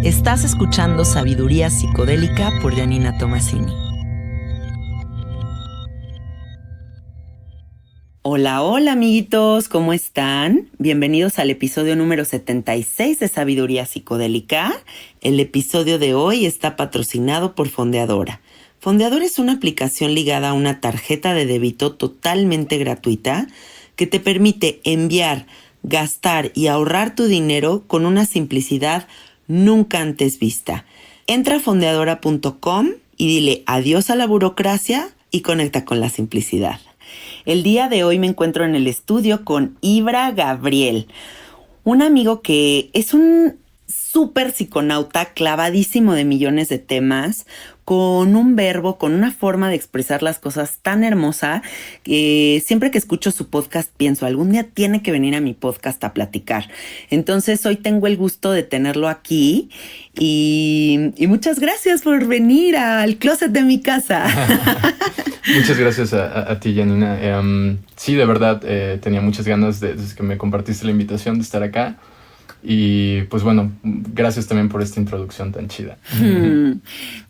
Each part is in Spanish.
Estás escuchando Sabiduría Psicodélica por Janina Tomasini. Hola, hola amiguitos, ¿cómo están? Bienvenidos al episodio número 76 de Sabiduría Psicodélica. El episodio de hoy está patrocinado por Fondeadora. Fondeadora es una aplicación ligada a una tarjeta de débito totalmente gratuita que te permite enviar, gastar y ahorrar tu dinero con una simplicidad nunca antes vista. Entra a fondeadora.com y dile adiós a la burocracia y conecta con la simplicidad. El día de hoy me encuentro en el estudio con Ibra Gabriel, un amigo que es un súper psiconauta clavadísimo de millones de temas, con un verbo, con una forma de expresar las cosas tan hermosa que siempre que escucho su podcast pienso, algún día tiene que venir a mi podcast a platicar. Entonces hoy tengo el gusto de tenerlo aquí y muchas gracias por venir al closet de mi casa. Muchas gracias a ti, Janina. Sí, de verdad, tenía muchas ganas desde que me compartiste la invitación de estar acá. Y pues bueno, gracias también por esta introducción tan chida.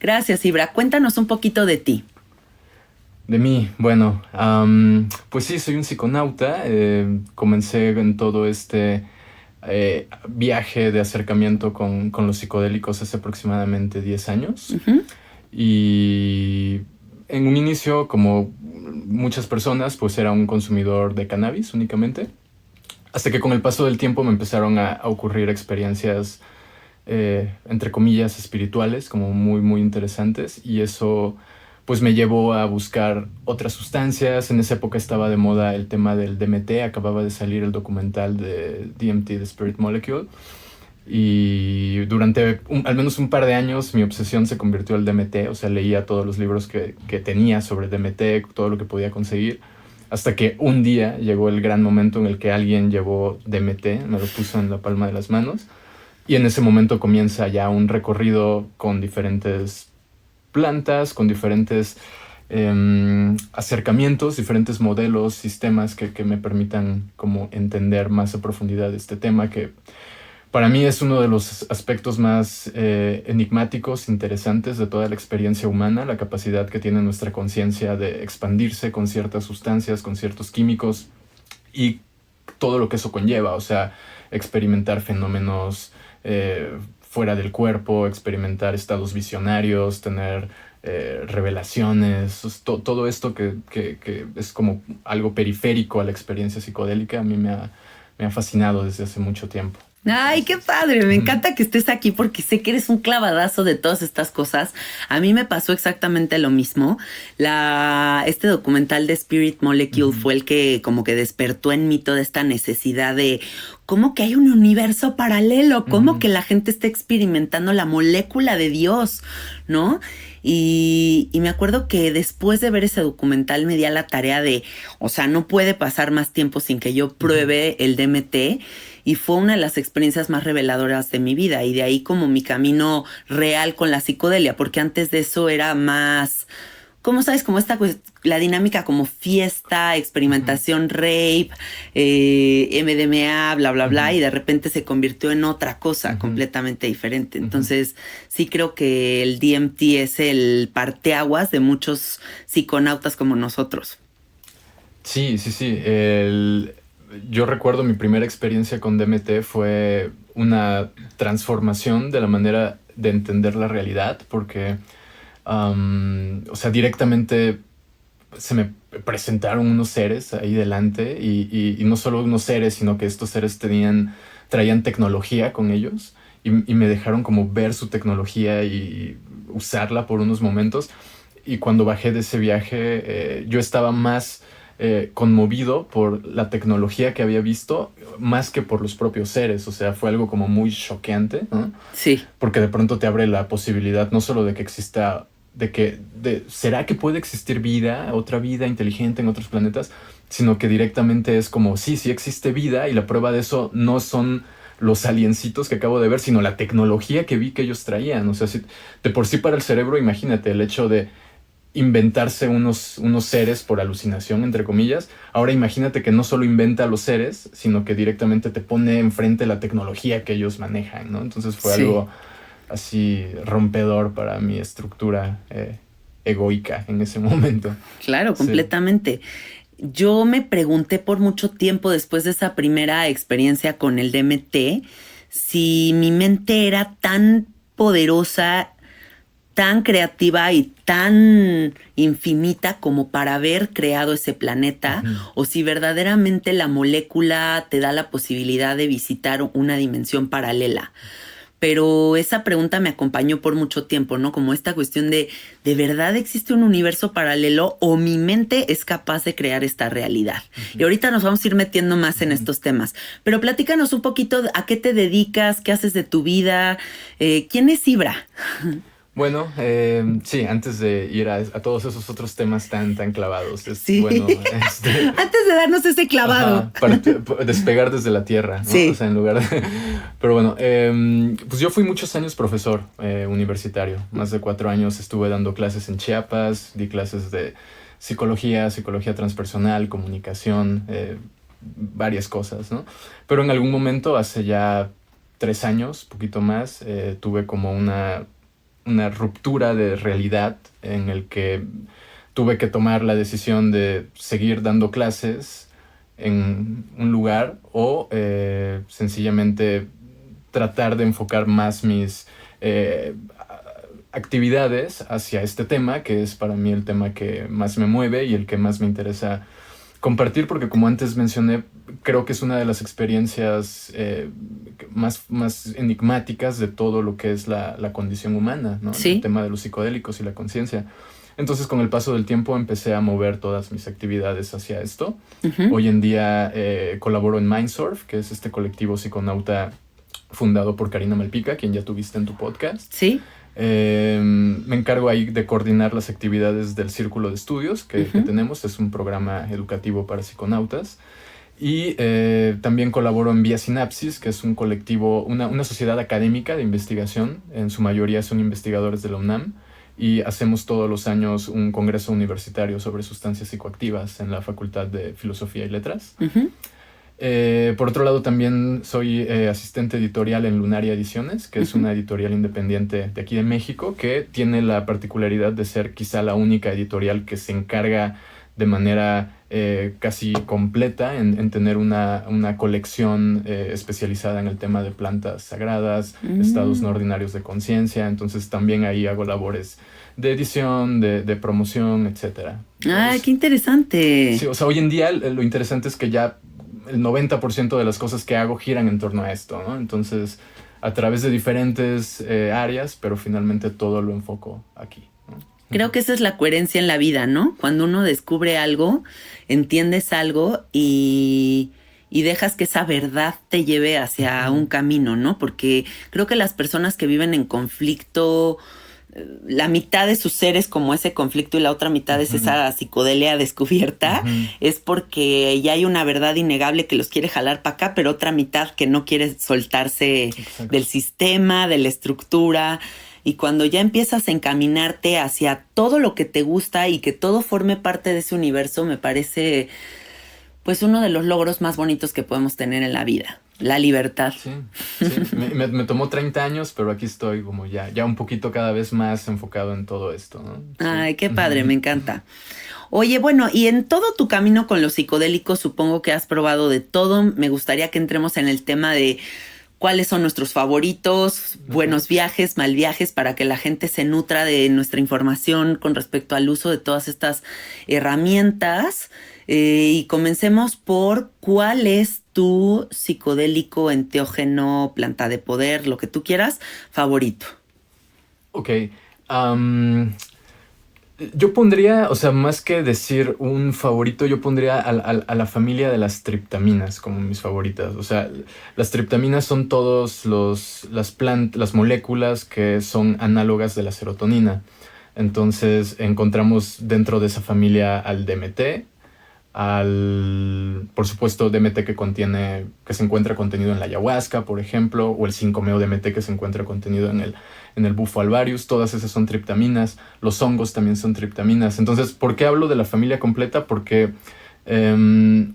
Gracias, Ibra. Cuéntanos un poquito de ti. De mí, bueno, pues sí, soy un psiconauta. Comencé en todo este viaje de acercamiento con los psicodélicos hace aproximadamente 10 años. Uh-huh. Y en un inicio, como muchas personas, pues era un consumidor de cannabis únicamente. Hasta que con el paso del tiempo me empezaron a ocurrir experiencias, entre comillas, espirituales, como muy, muy interesantes. Y eso, pues, me llevó a buscar otras sustancias. En esa época estaba de moda el tema del DMT. Acababa de salir el documental de DMT, The Spirit Molecule. Y durante al menos un par de años mi obsesión se convirtió al DMT. O sea, leía todos los libros que tenía sobre DMT, todo lo que podía conseguir. Hasta que un día llegó el gran momento en el que alguien llevó DMT, me lo puso en la palma de las manos. Y en ese momento comienza ya un recorrido con diferentes plantas, con diferentes acercamientos, diferentes modelos, sistemas que me permitan como entender más a profundidad este tema, que para mí es uno de los aspectos más enigmáticos, interesantes de toda la experiencia humana, la capacidad que tiene nuestra conciencia de expandirse con ciertas sustancias, con ciertos químicos y todo lo que eso conlleva, o sea, experimentar fenómenos fuera del cuerpo, experimentar estados visionarios, tener revelaciones, todo esto que es como algo periférico a la experiencia psicodélica, a mí me ha fascinado desde hace mucho tiempo. Ay, qué padre, me encanta que estés aquí porque sé que eres un clavadazo de todas estas cosas. A mí me pasó exactamente lo mismo. Este documental de Spirit Molecule fue el que como que despertó en mí toda esta necesidad de cómo que hay un universo paralelo, cómo que la gente está experimentando la molécula de Dios, ¿no? Y me acuerdo que después de ver ese documental me di a la tarea de, o sea, no puede pasar más tiempo sin que yo pruebe el DMT. Y fue una de las experiencias más reveladoras de mi vida. Y de ahí como mi camino real con la psicodelia. Porque antes de eso era más, ¿cómo sabes? Como la dinámica como fiesta, experimentación, rape, MDMA, bla, bla, bla. Y de repente se convirtió en otra cosa completamente diferente. Entonces sí creo que el DMT es el parteaguas de muchos psiconautas como nosotros. Sí. Yo recuerdo mi primera experiencia con DMT fue una transformación de la manera de entender la realidad, porque, o sea, directamente se me presentaron unos seres ahí delante y no solo unos seres, sino que estos seres traían tecnología con ellos y me dejaron como ver su tecnología y usarla por unos momentos. Y cuando bajé de ese viaje, yo estaba más conmovido por la tecnología que había visto más que por los propios seres. O sea, fue algo como muy choqueante, ¿no? Sí. Porque de pronto te abre la posibilidad no solo de que exista, ¿será que puede existir vida, otra vida inteligente en otros planetas? Sino que directamente es como, sí existe vida, y la prueba de eso no son los aliencitos que acabo de ver, sino la tecnología que vi que ellos traían. O sea, de por sí para el cerebro, imagínate el hecho de inventarse unos seres por alucinación, entre comillas. Ahora imagínate que no solo inventa los seres, sino que directamente te pone enfrente la tecnología que ellos manejan, ¿no? Entonces fue algo así rompedor para mi estructura egoica en ese momento. Claro, completamente. Yo me pregunté por mucho tiempo después de esa primera experiencia con el DMT si mi mente era tan poderosa, tan creativa y tan infinita como para haber creado ese planeta, o si verdaderamente la molécula te da la posibilidad de visitar una dimensión paralela. Pero esa pregunta me acompañó por mucho tiempo, ¿no? Como esta cuestión ¿de verdad existe un universo paralelo o mi mente es capaz de crear esta realidad? Y ahorita nos vamos a ir metiendo más en estos temas. Pero platícanos un poquito a qué te dedicas, qué haces de tu vida, ¿quién es Ibra? Bueno, sí, antes de ir a todos esos otros temas tan clavados, bueno, antes de darnos ese clavado. Para despegar desde la tierra, ¿no? Sí. O sea, en lugar de... Pero bueno, pues yo fui muchos años profesor universitario. Más de 4 años estuve dando clases en Chiapas, di clases de psicología transpersonal, comunicación, varias cosas, ¿no? Pero en algún momento, hace ya 3 años, poquito más, tuve como una ruptura de realidad en el que tuve que tomar la decisión de seguir dando clases en un lugar o sencillamente tratar de enfocar más mis actividades hacia este tema, que es para mí el tema que más me mueve y el que más me interesa compartir, porque como antes mencioné, creo que es una de las experiencias más enigmáticas de todo lo que es la condición humana, ¿no? Sí. El tema de los psicodélicos y la conciencia. Entonces, con el paso del tiempo, empecé a mover todas mis actividades hacia esto. Hoy en día colaboro en Mindsurf, que es este colectivo psiconauta fundado por Karina Malpica, quien ya tuviste en tu podcast. Sí. Me encargo ahí de coordinar las actividades del Círculo de Estudios que tenemos. Es un programa educativo para psiconautas. Y también colaboro en Vía Sinapsis, que es un colectivo, una sociedad académica de investigación. En su mayoría son investigadores de la UNAM. Y hacemos todos los años un congreso universitario sobre sustancias psicoactivas en la Facultad de Filosofía y Letras. Por otro lado, también soy asistente editorial en Lunaria Ediciones, que es una editorial independiente de aquí de México, que tiene la particularidad de ser quizá la única editorial que se encarga de manera casi completa en tener una colección especializada en el tema de plantas sagradas, estados no ordinarios de conciencia. Entonces también ahí hago labores de edición, de promoción, etc. ¡Ah, qué interesante! Sí, o sea, hoy en día lo interesante es que ya el 90% de las cosas que hago giran en torno a esto, ¿no? Entonces, a través de diferentes áreas, pero finalmente todo lo enfoco aquí, ¿no? Creo que esa es la coherencia en la vida, ¿no? Cuando uno descubre algo, entiendes algo y dejas que esa verdad te lleve hacia un camino, ¿no? Porque creo que las personas que viven en conflicto, la mitad de sus seres como ese conflicto y la otra mitad es esa psicodelia descubierta, es porque ya hay una verdad innegable que los quiere jalar para acá, pero otra mitad que no quiere soltarse del sistema, de la estructura. Y cuando ya empiezas a encaminarte hacia todo lo que te gusta y que todo forme parte de ese universo, me parece pues uno de los logros más bonitos que podemos tener en la vida. La libertad. Sí. Me tomó 30 años, pero aquí estoy como ya un poquito cada vez más enfocado en todo esto, ¿no? Sí. Ay, qué padre, me encanta. Oye, bueno, y en todo tu camino con los psicodélicos, supongo que has probado de todo. Me gustaría que entremos en el tema de cuáles son nuestros favoritos, buenos viajes, mal viajes, para que la gente se nutra de nuestra información con respecto al uso de todas estas herramientas. Y comencemos por cuál es tu psicodélico, enteógeno, planta de poder, lo que tú quieras, favorito. Ok. Yo pondría, o sea, más que decir un favorito, yo pondría a la familia de las triptaminas como mis favoritas. O sea, las triptaminas son todas las moléculas que son análogas de la serotonina. Entonces encontramos dentro de esa familia al DMT, por supuesto, DMT que se encuentra contenido en la ayahuasca, por ejemplo, o el 5-meo-DMT que se encuentra contenido en el bufo alvarius. Todas esas son triptaminas. Los hongos también son triptaminas. Entonces, ¿por qué hablo de la familia completa? Porque en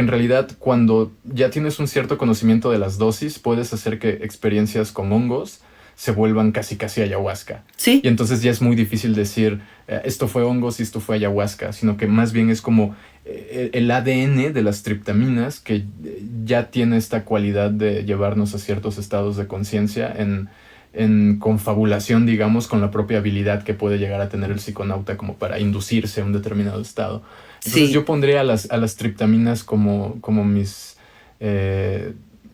realidad, cuando ya tienes un cierto conocimiento de las dosis, puedes hacer que experiencias con hongos se vuelvan casi ayahuasca. Sí. Y entonces ya es muy difícil decir esto fue hongos y esto fue ayahuasca, sino que más bien es como el ADN de las triptaminas que ya tiene esta cualidad de llevarnos a ciertos estados de conciencia en confabulación, digamos, con la propia habilidad que puede llegar a tener el psiconauta como para inducirse a un determinado estado. Entonces yo pondría a las triptaminas como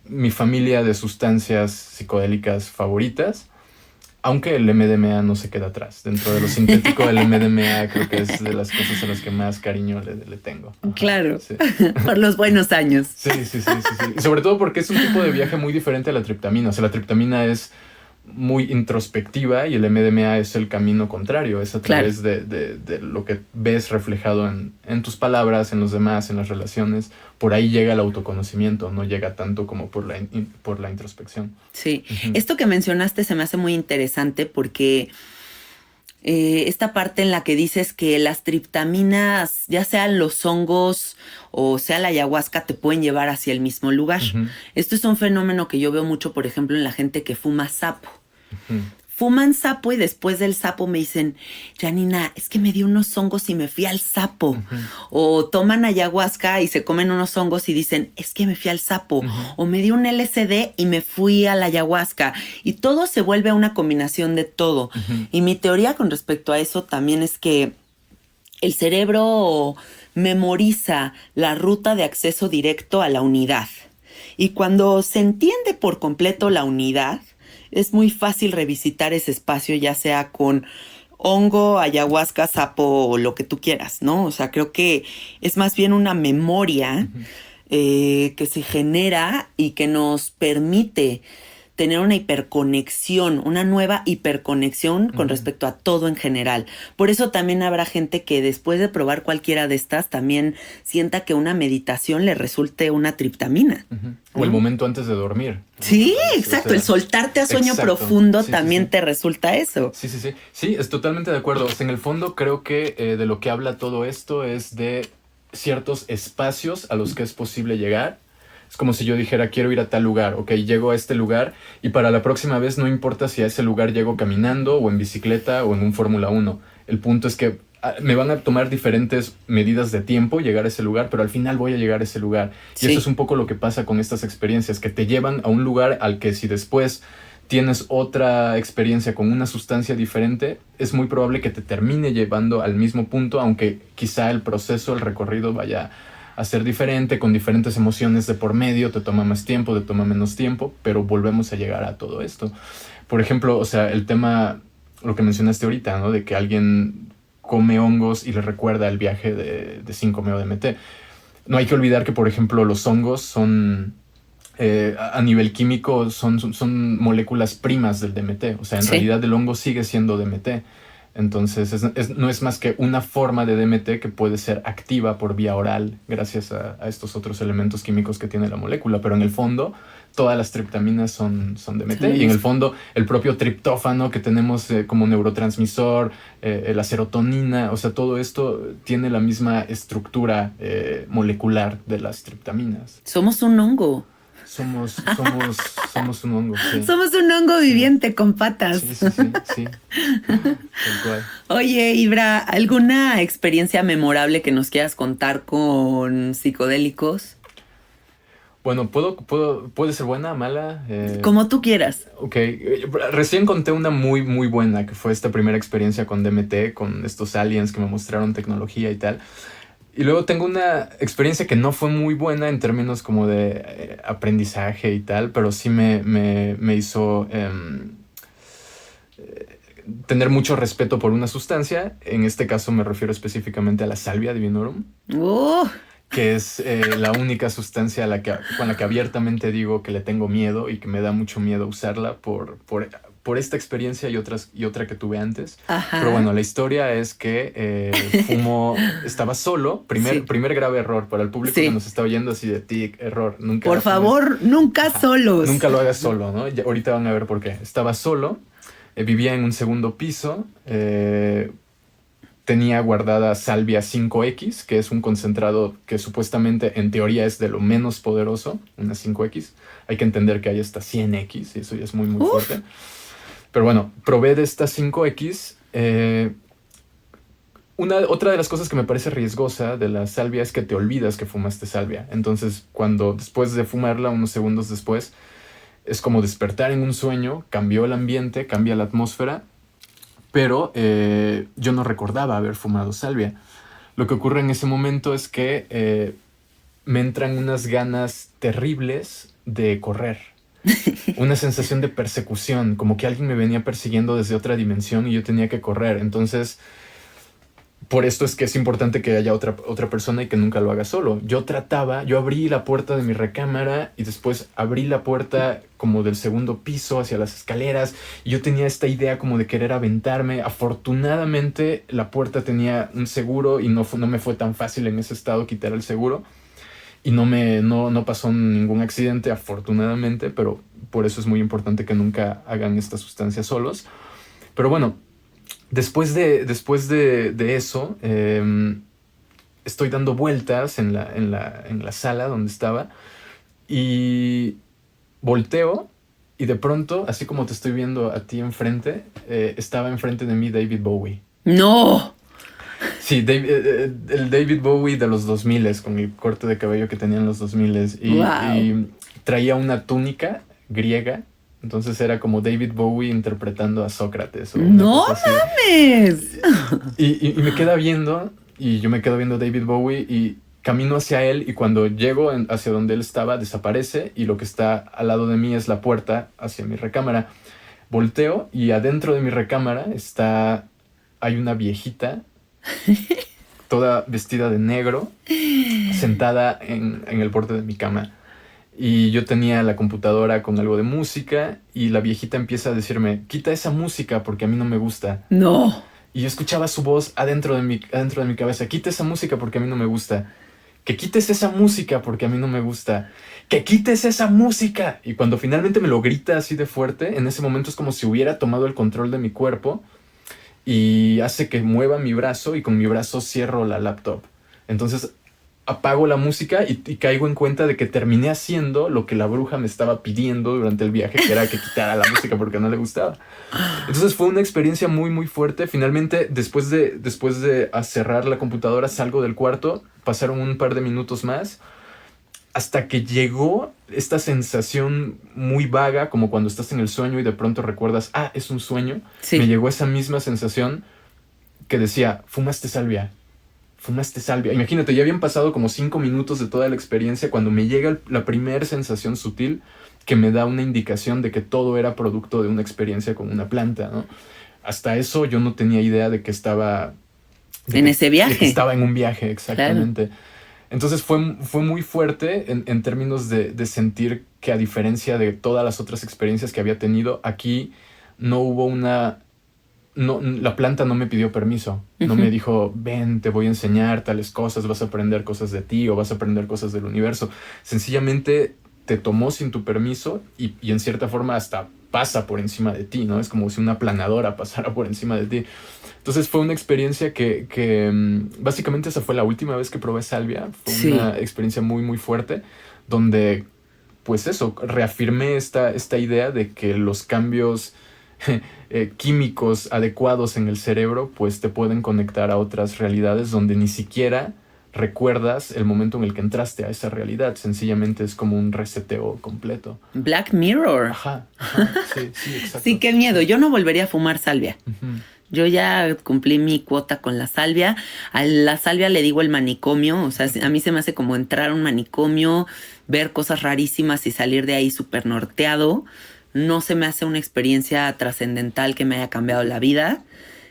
mi familia de sustancias psicodélicas favoritas, aunque el MDMA no se queda atrás. Dentro de lo sintético del MDMA creo que es de las cosas a las que más cariño le tengo. Claro, sí. Por los buenos años. Sí. Y sobre todo porque es un tipo de viaje muy diferente a la triptamina. O sea, la triptamina es muy introspectiva y el MDMA es el camino contrario. Es a través de lo que ves reflejado en tus palabras, en los demás, en las relaciones. Por ahí llega el autoconocimiento, no llega tanto como por la introspección. Sí, Esto que mencionaste se me hace muy interesante porque esta parte en la que dices que las triptaminas, ya sean los hongos o sea la ayahuasca, te pueden llevar hacia el mismo lugar. Esto es un fenómeno que yo veo mucho, por ejemplo, en la gente que fuma sapo. Fuman sapo y después del sapo me dicen, Janina, es que me di unos hongos y me fui al sapo. O toman ayahuasca y se comen unos hongos y dicen, es que me fui al sapo. O me di un LSD y me fui a la ayahuasca. Y todo se vuelve una combinación de todo. Y mi teoría con respecto a eso también es que el cerebro memoriza la ruta de acceso directo a la unidad. Y cuando se entiende por completo la unidad, es muy fácil revisitar ese espacio, ya sea con hongo, ayahuasca, sapo o lo que tú quieras, ¿no? O sea, creo que es más bien una memoria que se genera y que nos permite tener una hiperconexión, una nueva hiperconexión con respecto a todo en general. Por eso también habrá gente que después de probar cualquiera de estas también sienta que una meditación le resulte una triptamina. O el momento antes de dormir. Sí, exacto. O sea, el soltarte a sueño profundo también te resulta eso. Sí. Sí, es totalmente de acuerdo. O sea, en el fondo creo que de lo que habla todo esto es de ciertos espacios a los que es posible llegar. Es como si yo dijera, quiero ir a tal lugar, ok, llego a este lugar y para la próxima vez no importa si a ese lugar llego caminando o en bicicleta o en un Fórmula 1. El punto es que me van a tomar diferentes medidas de tiempo llegar a ese lugar, pero al final voy a llegar a ese lugar. Y eso es un poco lo que pasa con estas experiencias, que te llevan a un lugar al que si después tienes otra experiencia con una sustancia diferente, es muy probable que te termine llevando al mismo punto, aunque quizá el proceso, el recorrido vaya a ser diferente, con diferentes emociones de por medio, te toma más tiempo, te toma menos tiempo, pero volvemos a llegar a todo esto. Por ejemplo, o sea, el tema, lo que mencionaste ahorita, ¿no? De que alguien come hongos y le recuerda el viaje de 5-meo-DMT. No hay que olvidar que, por ejemplo, los hongos son, a nivel químico, son moléculas primas del DMT. O sea, en realidad el hongo sigue siendo DMT. Entonces, no es más que una forma de DMT que puede ser activa por vía oral gracias a estos otros elementos químicos que tiene la molécula. Pero en el fondo, todas las triptaminas son DMT. Sí. Y en el fondo, el propio triptófano que tenemos como neurotransmisor, la serotonina, o sea, todo esto tiene la misma estructura molecular de las triptaminas. Somos un hongo. Somos un hongo, sí. Somos un hongo viviente con patas. Sí. Tal cual. Oye, Ibra, ¿alguna experiencia memorable que nos quieras contar con psicodélicos? Bueno, puede ser buena, mala. Como tú quieras. Ok, recién conté una muy, muy buena, que fue esta primera experiencia con DMT, con estos aliens que me mostraron tecnología y tal. Y luego tengo una experiencia que no fue muy buena en términos como de aprendizaje y tal, pero sí me hizo tener mucho respeto por una sustancia. En este caso me refiero específicamente a la Salvia divinorum, que es la única sustancia con la que abiertamente digo que le tengo miedo y que me da mucho miedo usarla por por esta experiencia y otra que tuve antes. Ajá. Pero bueno, la historia es que estaba solo. Primer grave error para el público que nos está oyendo, así de tic, error. Nunca por favor, nunca solos. Nunca lo hagas solo, ¿no? Ya, ahorita van a ver por qué. Estaba solo, vivía en un segundo piso, tenía guardada salvia 5X, que es un concentrado que supuestamente en teoría es de lo menos poderoso, una 5X. Hay que entender que hay hasta 100X y eso ya es muy, muy fuerte. Pero bueno, probé de esta 5X. Otra de las cosas que me parece riesgosa de la salvia es que te olvidas que fumaste salvia. Entonces, después de fumarla, unos segundos después, es como despertar en un sueño, cambió el ambiente, cambia la atmósfera, pero yo no recordaba haber fumado salvia. Lo que ocurre en ese momento es que me entran unas ganas terribles de correr. Una sensación de persecución, como que alguien me venía persiguiendo desde otra dimensión y yo tenía que correr. Entonces, por esto es que es importante que haya otra persona y que nunca lo haga solo. Yo abrí la puerta de mi recámara y después abrí la puerta como del segundo piso hacia las escaleras y yo tenía esta idea como de querer aventarme. Afortunadamente la puerta tenía un seguro y no me fue tan fácil en ese estado quitar el seguro y no pasó ningún accidente, afortunadamente, pero por eso es muy importante que nunca hagan esta sustancia solos. Pero bueno, Después de eso, estoy dando vueltas en la sala donde estaba y volteo y de pronto, así como te estoy viendo a ti enfrente, estaba enfrente de mí David Bowie. ¡No! Sí, el David Bowie de los 2000, con el corte de cabello que tenía en los 2000 y traía una túnica griega. Entonces era como David Bowie interpretando a Sócrates. ¡No mames! Y me queda viendo, y yo me quedo viendo a David Bowie y camino hacia él y cuando llego hacia donde él estaba, desaparece y lo que está al lado de mí es la puerta hacia mi recámara. Volteo y adentro de mi recámara hay una viejita, toda vestida de negro, sentada en el borde de mi cama. Y yo tenía la computadora con algo de música y la viejita empieza a decirme, quita esa música porque a mí no me gusta. No. Y yo escuchaba su voz adentro de mi cabeza, quita esa música porque a mí no me gusta. Que quites esa música porque a mí no me gusta. Que quites esa música. Y cuando finalmente me lo grita así de fuerte, en ese momento es como si hubiera tomado el control de mi cuerpo y hace que mueva mi brazo y con mi brazo cierro la laptop. Entonces apago la música y caigo en cuenta de que terminé haciendo lo que la bruja me estaba pidiendo durante el viaje, que era que quitara la música porque no le gustaba. Entonces fue una experiencia muy, muy fuerte. Finalmente, después de cerrar la computadora, salgo del cuarto. Pasaron un par de minutos más hasta que llegó esta sensación muy vaga, como cuando estás en el sueño y de pronto recuerdas, es un sueño. Sí. Me llegó esa misma sensación que decía, fumaste salvia. Imagínate, ya habían pasado como 5 minutos de toda la experiencia cuando me llega la primera sensación sutil que me da una indicación de que todo era producto de una experiencia con una planta, ¿no? Hasta eso yo no tenía idea de que estaba... ese viaje. De que estaba en un viaje, exactamente. Claro. Entonces fue muy fuerte en términos de sentir que a diferencia de todas las otras experiencias que había tenido, aquí no hubo la planta no me pidió permiso. No me dijo, ven, te voy a enseñar tales cosas, vas a aprender cosas de ti o vas a aprender cosas del universo. Sencillamente te tomó sin tu permiso y en cierta forma hasta pasa por encima de ti, ¿no? Es como si una planadora pasara por encima de ti. Entonces fue una experiencia que básicamente esa fue la última vez que probé salvia. Fue una experiencia muy, muy fuerte donde, pues eso, reafirmé esta idea de que los cambios químicos adecuados en el cerebro pues te pueden conectar a otras realidades donde ni siquiera recuerdas el momento en el que entraste a esa realidad. Sencillamente es como un reseteo completo. Black Mirror. Ajá, sí, exacto. Sí, qué miedo. Yo no volvería a fumar salvia. Uh-huh. Yo ya cumplí mi cuota con la salvia. A la salvia le digo el manicomio. O sea, a mí se me hace como entrar a un manicomio, ver cosas rarísimas y salir de ahí súper norteado. No se me hace una experiencia trascendental que me haya cambiado la vida.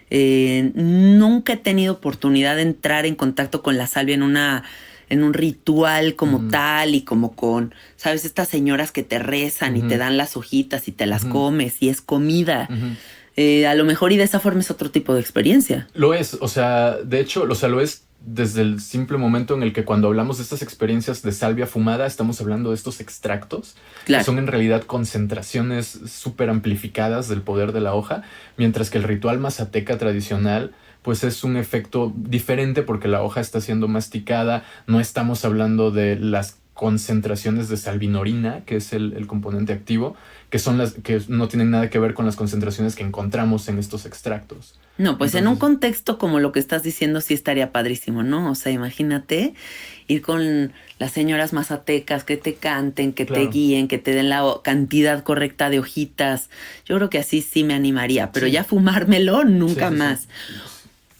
Nunca he tenido oportunidad de entrar en contacto con la salvia en una en un ritual como Ujú. tal y como con, ¿sabes? Estas señoras que te rezan y te Ujú. dan las hojitas y te las Ujú. comes y es comida. Ujú. A lo mejor y de esa forma es otro tipo de experiencia. Lo es, o sea, de hecho, o sea, lo es desde el simple momento en el que cuando hablamos de estas experiencias de salvia fumada, estamos hablando de estos extractos, que Claro. son en realidad concentraciones súper amplificadas del poder de la hoja, mientras que el ritual mazateca tradicional, pues es un efecto diferente porque la hoja está siendo masticada, no estamos hablando de las concentraciones de salvinorina, que es el componente activo, que son las que no tienen nada que ver con las concentraciones que encontramos en estos extractos. No, pues en un Entonces, contexto como lo que estás diciendo sí estaría padrísimo, ¿no? O sea, imagínate ir con las señoras mazatecas que te canten, que te claro, guíen, que te den la cantidad correcta de hojitas. Yo creo que así sí me animaría, pero sí, ya fumármelo sí, nunca sí, sí. más.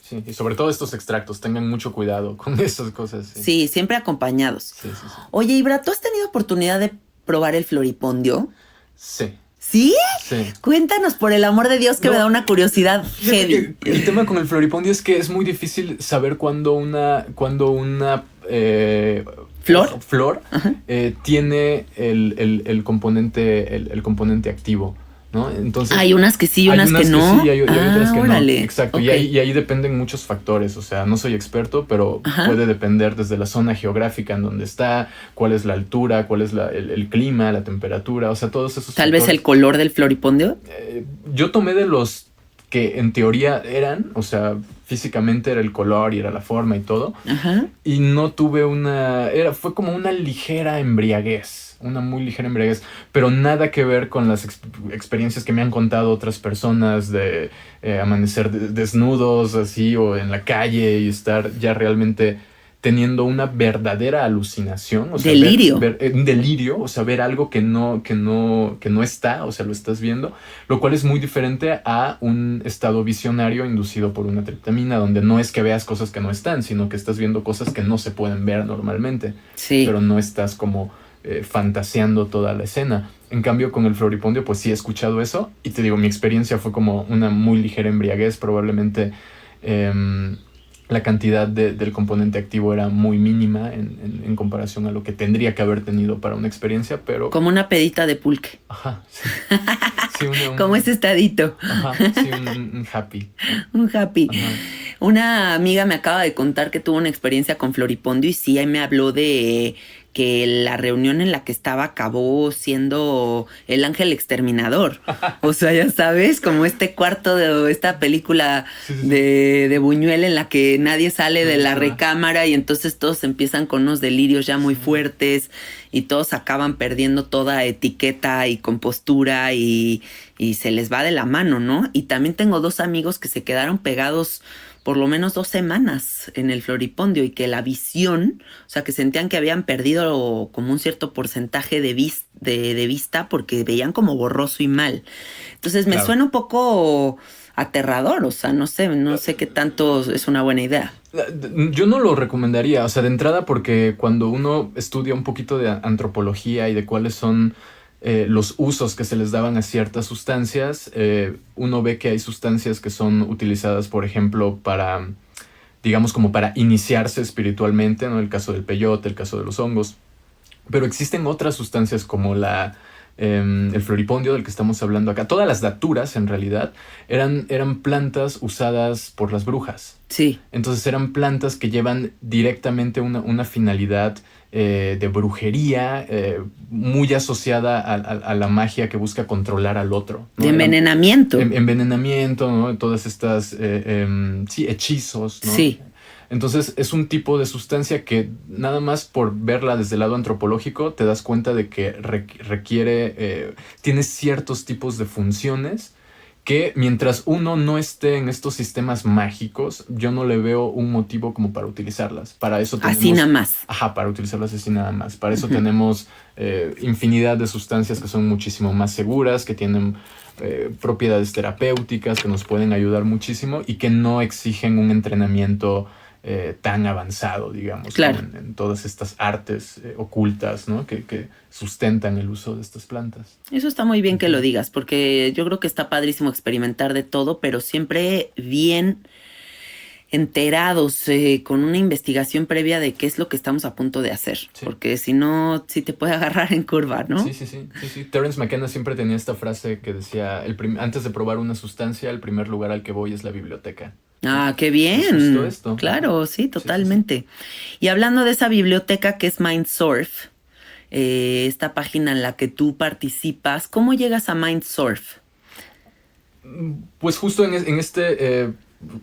Sí, y sobre todo estos extractos, tengan mucho cuidado con esas cosas, sí. Sí, siempre acompañados. Sí, sí, sí. Oye, Ibra, ¿tú has tenido oportunidad de probar el floripondio? Sí, ¿Sí? sí. Cuéntanos, por el amor de Dios, que me No, da una curiosidad fíjate heavy. que el tema con el floripondio es que es muy difícil saber cuándo una ¿Flor? flor Ajá. tiene el componente, el componente activo, ¿no? Entonces, Hay unas que sí y hay unas que unas que sí no. y hay otras Ah, que no. órale. Exacto. Ok. Y ahí dependen muchos factores. O sea, no soy experto, pero Ajá. puede depender desde la zona geográfica en donde está, cuál es la altura, cuál es el clima, la temperatura. O sea, todos esos Tal vez el factores. color del floripondio. Yo tomé de los que en teoría eran, o sea, físicamente era el color y era la forma y todo, Ajá. y no tuve fue como una ligera embriaguez, una muy ligera embriaguez, pero nada que ver con las experiencias que me han contado otras personas de amanecer desnudos así o en la calle y estar ya realmente teniendo una verdadera alucinación, o sea, Delirio. un delirio, o sea, ver algo que no está, o sea, lo estás viendo, lo cual es muy diferente a un estado visionario inducido por una triptamina, donde no es que veas cosas que no están, sino que estás viendo cosas que no se pueden ver normalmente, Sí. pero no estás como fantaseando toda la escena. En cambio, con el floripondio, pues sí he escuchado eso, y te digo, mi experiencia fue como una muy ligera embriaguez, probablemente la cantidad del componente activo era muy mínima en comparación a lo que tendría que haber tenido para una experiencia, pero, Como una pedita de pulque. ajá, sí, sí, Como ese estadito. ajá, sí, un happy, ¿no? Un happy. Ajá. Una amiga me acaba de contar que tuvo una experiencia con floripondio y sí, ahí me habló de que la reunión en la que estaba acabó siendo el ángel exterminador. O sea, ya sabes, como este cuarto de esta película Sí, sí, sí. de Buñuel en la que nadie sale de Nadie la se va. recámara y entonces todos empiezan con unos delirios ya muy Sí. fuertes y todos acaban perdiendo toda etiqueta y compostura y se les va de la mano, ¿no? Y también tengo dos amigos que se quedaron pegados por lo menos 2 semanas en el floripondio y que la visión, o sea, que sentían que habían perdido como un cierto porcentaje de vista porque veían como borroso y mal. Entonces me Claro. suena un poco aterrador, o sea, no sé qué tanto es una buena idea. Yo no lo recomendaría, o sea, de entrada porque cuando uno estudia un poquito de antropología y de cuáles son los usos que se les daban a ciertas sustancias, uno ve que hay sustancias que son utilizadas, por ejemplo, para, digamos, como para iniciarse espiritualmente, ¿no? El caso del peyote, el caso de los hongos. Pero existen otras sustancias como el floripondio del que estamos hablando acá. Todas las daturas, en realidad, eran plantas usadas por las brujas. Sí. Entonces eran plantas que llevan directamente una finalidad de brujería muy asociada a la magia que busca controlar al otro, ¿no? De envenenamiento. Envenenamiento, ¿no? Todas estas, sí, hechizos, ¿no? Sí. Entonces es un tipo de sustancia que nada más por verla desde el lado antropológico te das cuenta de que requiere, tiene ciertos tipos de funciones que mientras uno no esté en estos sistemas mágicos, yo no le veo un motivo como para utilizarlas. Para eso tenemos... Así nada más. Ajá, para utilizarlas así nada más. Para eso tenemos infinidad de sustancias que son muchísimo más seguras, que tienen propiedades terapéuticas, que nos pueden ayudar muchísimo y que no exigen un entrenamiento tan avanzado, digamos, Claro. en todas estas artes ocultas, ¿no? Que sustentan el uso de estas plantas. Eso está muy bien que lo digas, porque yo creo que está padrísimo experimentar de todo, pero siempre bien enterados, con una investigación previa de qué es lo que estamos a punto de hacer. Sí. Porque si no, sí te puede agarrar en curva, ¿no? Sí. Terence McKenna siempre tenía esta frase que decía, antes de probar una sustancia, el primer lugar al que voy es la biblioteca. Ah, qué bien. Es justo esto. Claro, sí, totalmente. Sí. Y hablando de esa biblioteca que es Mindsurf, esta página en la que tú participas, ¿cómo llegas a Mindsurf? Pues justo en este,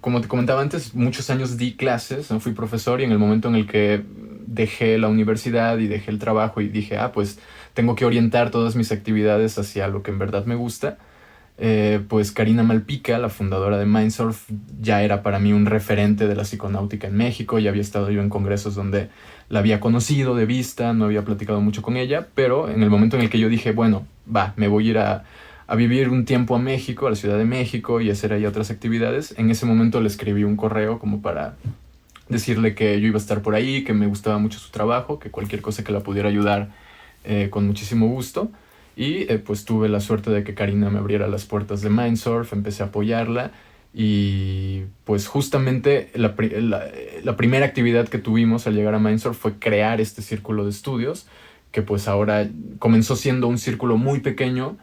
como te comentaba antes, muchos años di clases, ¿no? Fui profesor y en el momento en el que dejé la universidad y dejé el trabajo y dije, pues tengo que orientar todas mis actividades hacia lo que en verdad me gusta, pues Karina Malpica, la fundadora de Mindsurf, ya era para mí un referente de la psiconáutica en México. Ya había estado yo en congresos donde la había conocido de vista, no había platicado mucho con ella, pero en el momento en el que yo dije, bueno, me voy a ir a vivir un tiempo a México, a la Ciudad de México, y hacer ahí otras actividades, en ese momento le escribí un correo como para decirle que yo iba a estar por ahí, que me gustaba mucho su trabajo, que cualquier cosa que la pudiera ayudar, con muchísimo gusto. Y pues tuve la suerte de que Karina me abriera las puertas de Mindsurf, empecé a apoyarla y pues justamente la primera actividad que tuvimos al llegar a Mindsurf fue crear este círculo de estudios, que pues ahora comenzó siendo un círculo muy pequeño,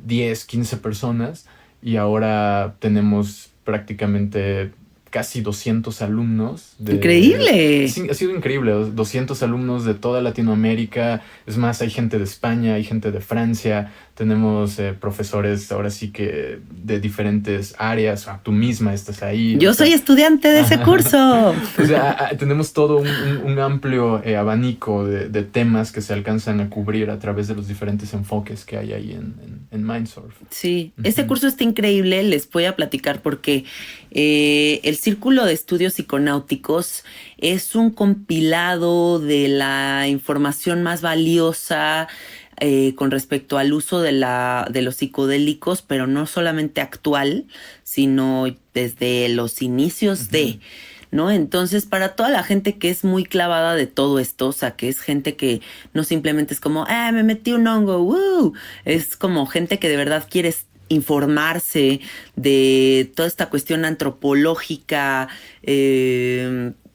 10, 15 personas, y ahora tenemos prácticamente casi 200 alumnos. ¡Increíble! Sí, ha sido increíble, 200 alumnos de toda Latinoamérica. Es más, hay gente de España, hay gente de Francia, tenemos profesores ahora sí que de diferentes áreas. Tú misma estás ahí. Yo soy estudiante de ese curso. O sea, tenemos todo un amplio abanico de temas que se alcanzan a cubrir a través de los diferentes enfoques que hay ahí en Mindsurf. Sí, ese curso está increíble. Les voy a platicar porque el Círculo de Estudios Psiconáuticos es un compilado de la información más valiosa con respecto al uso de los psicodélicos, pero no solamente actual, sino desde los inicios de, ¿no? Entonces, para toda la gente que es muy clavada de todo esto, o sea, que es gente que no simplemente es como, me metí un hongo, ¡woo! Es como gente que de verdad quiere informarse de toda esta cuestión antropológica,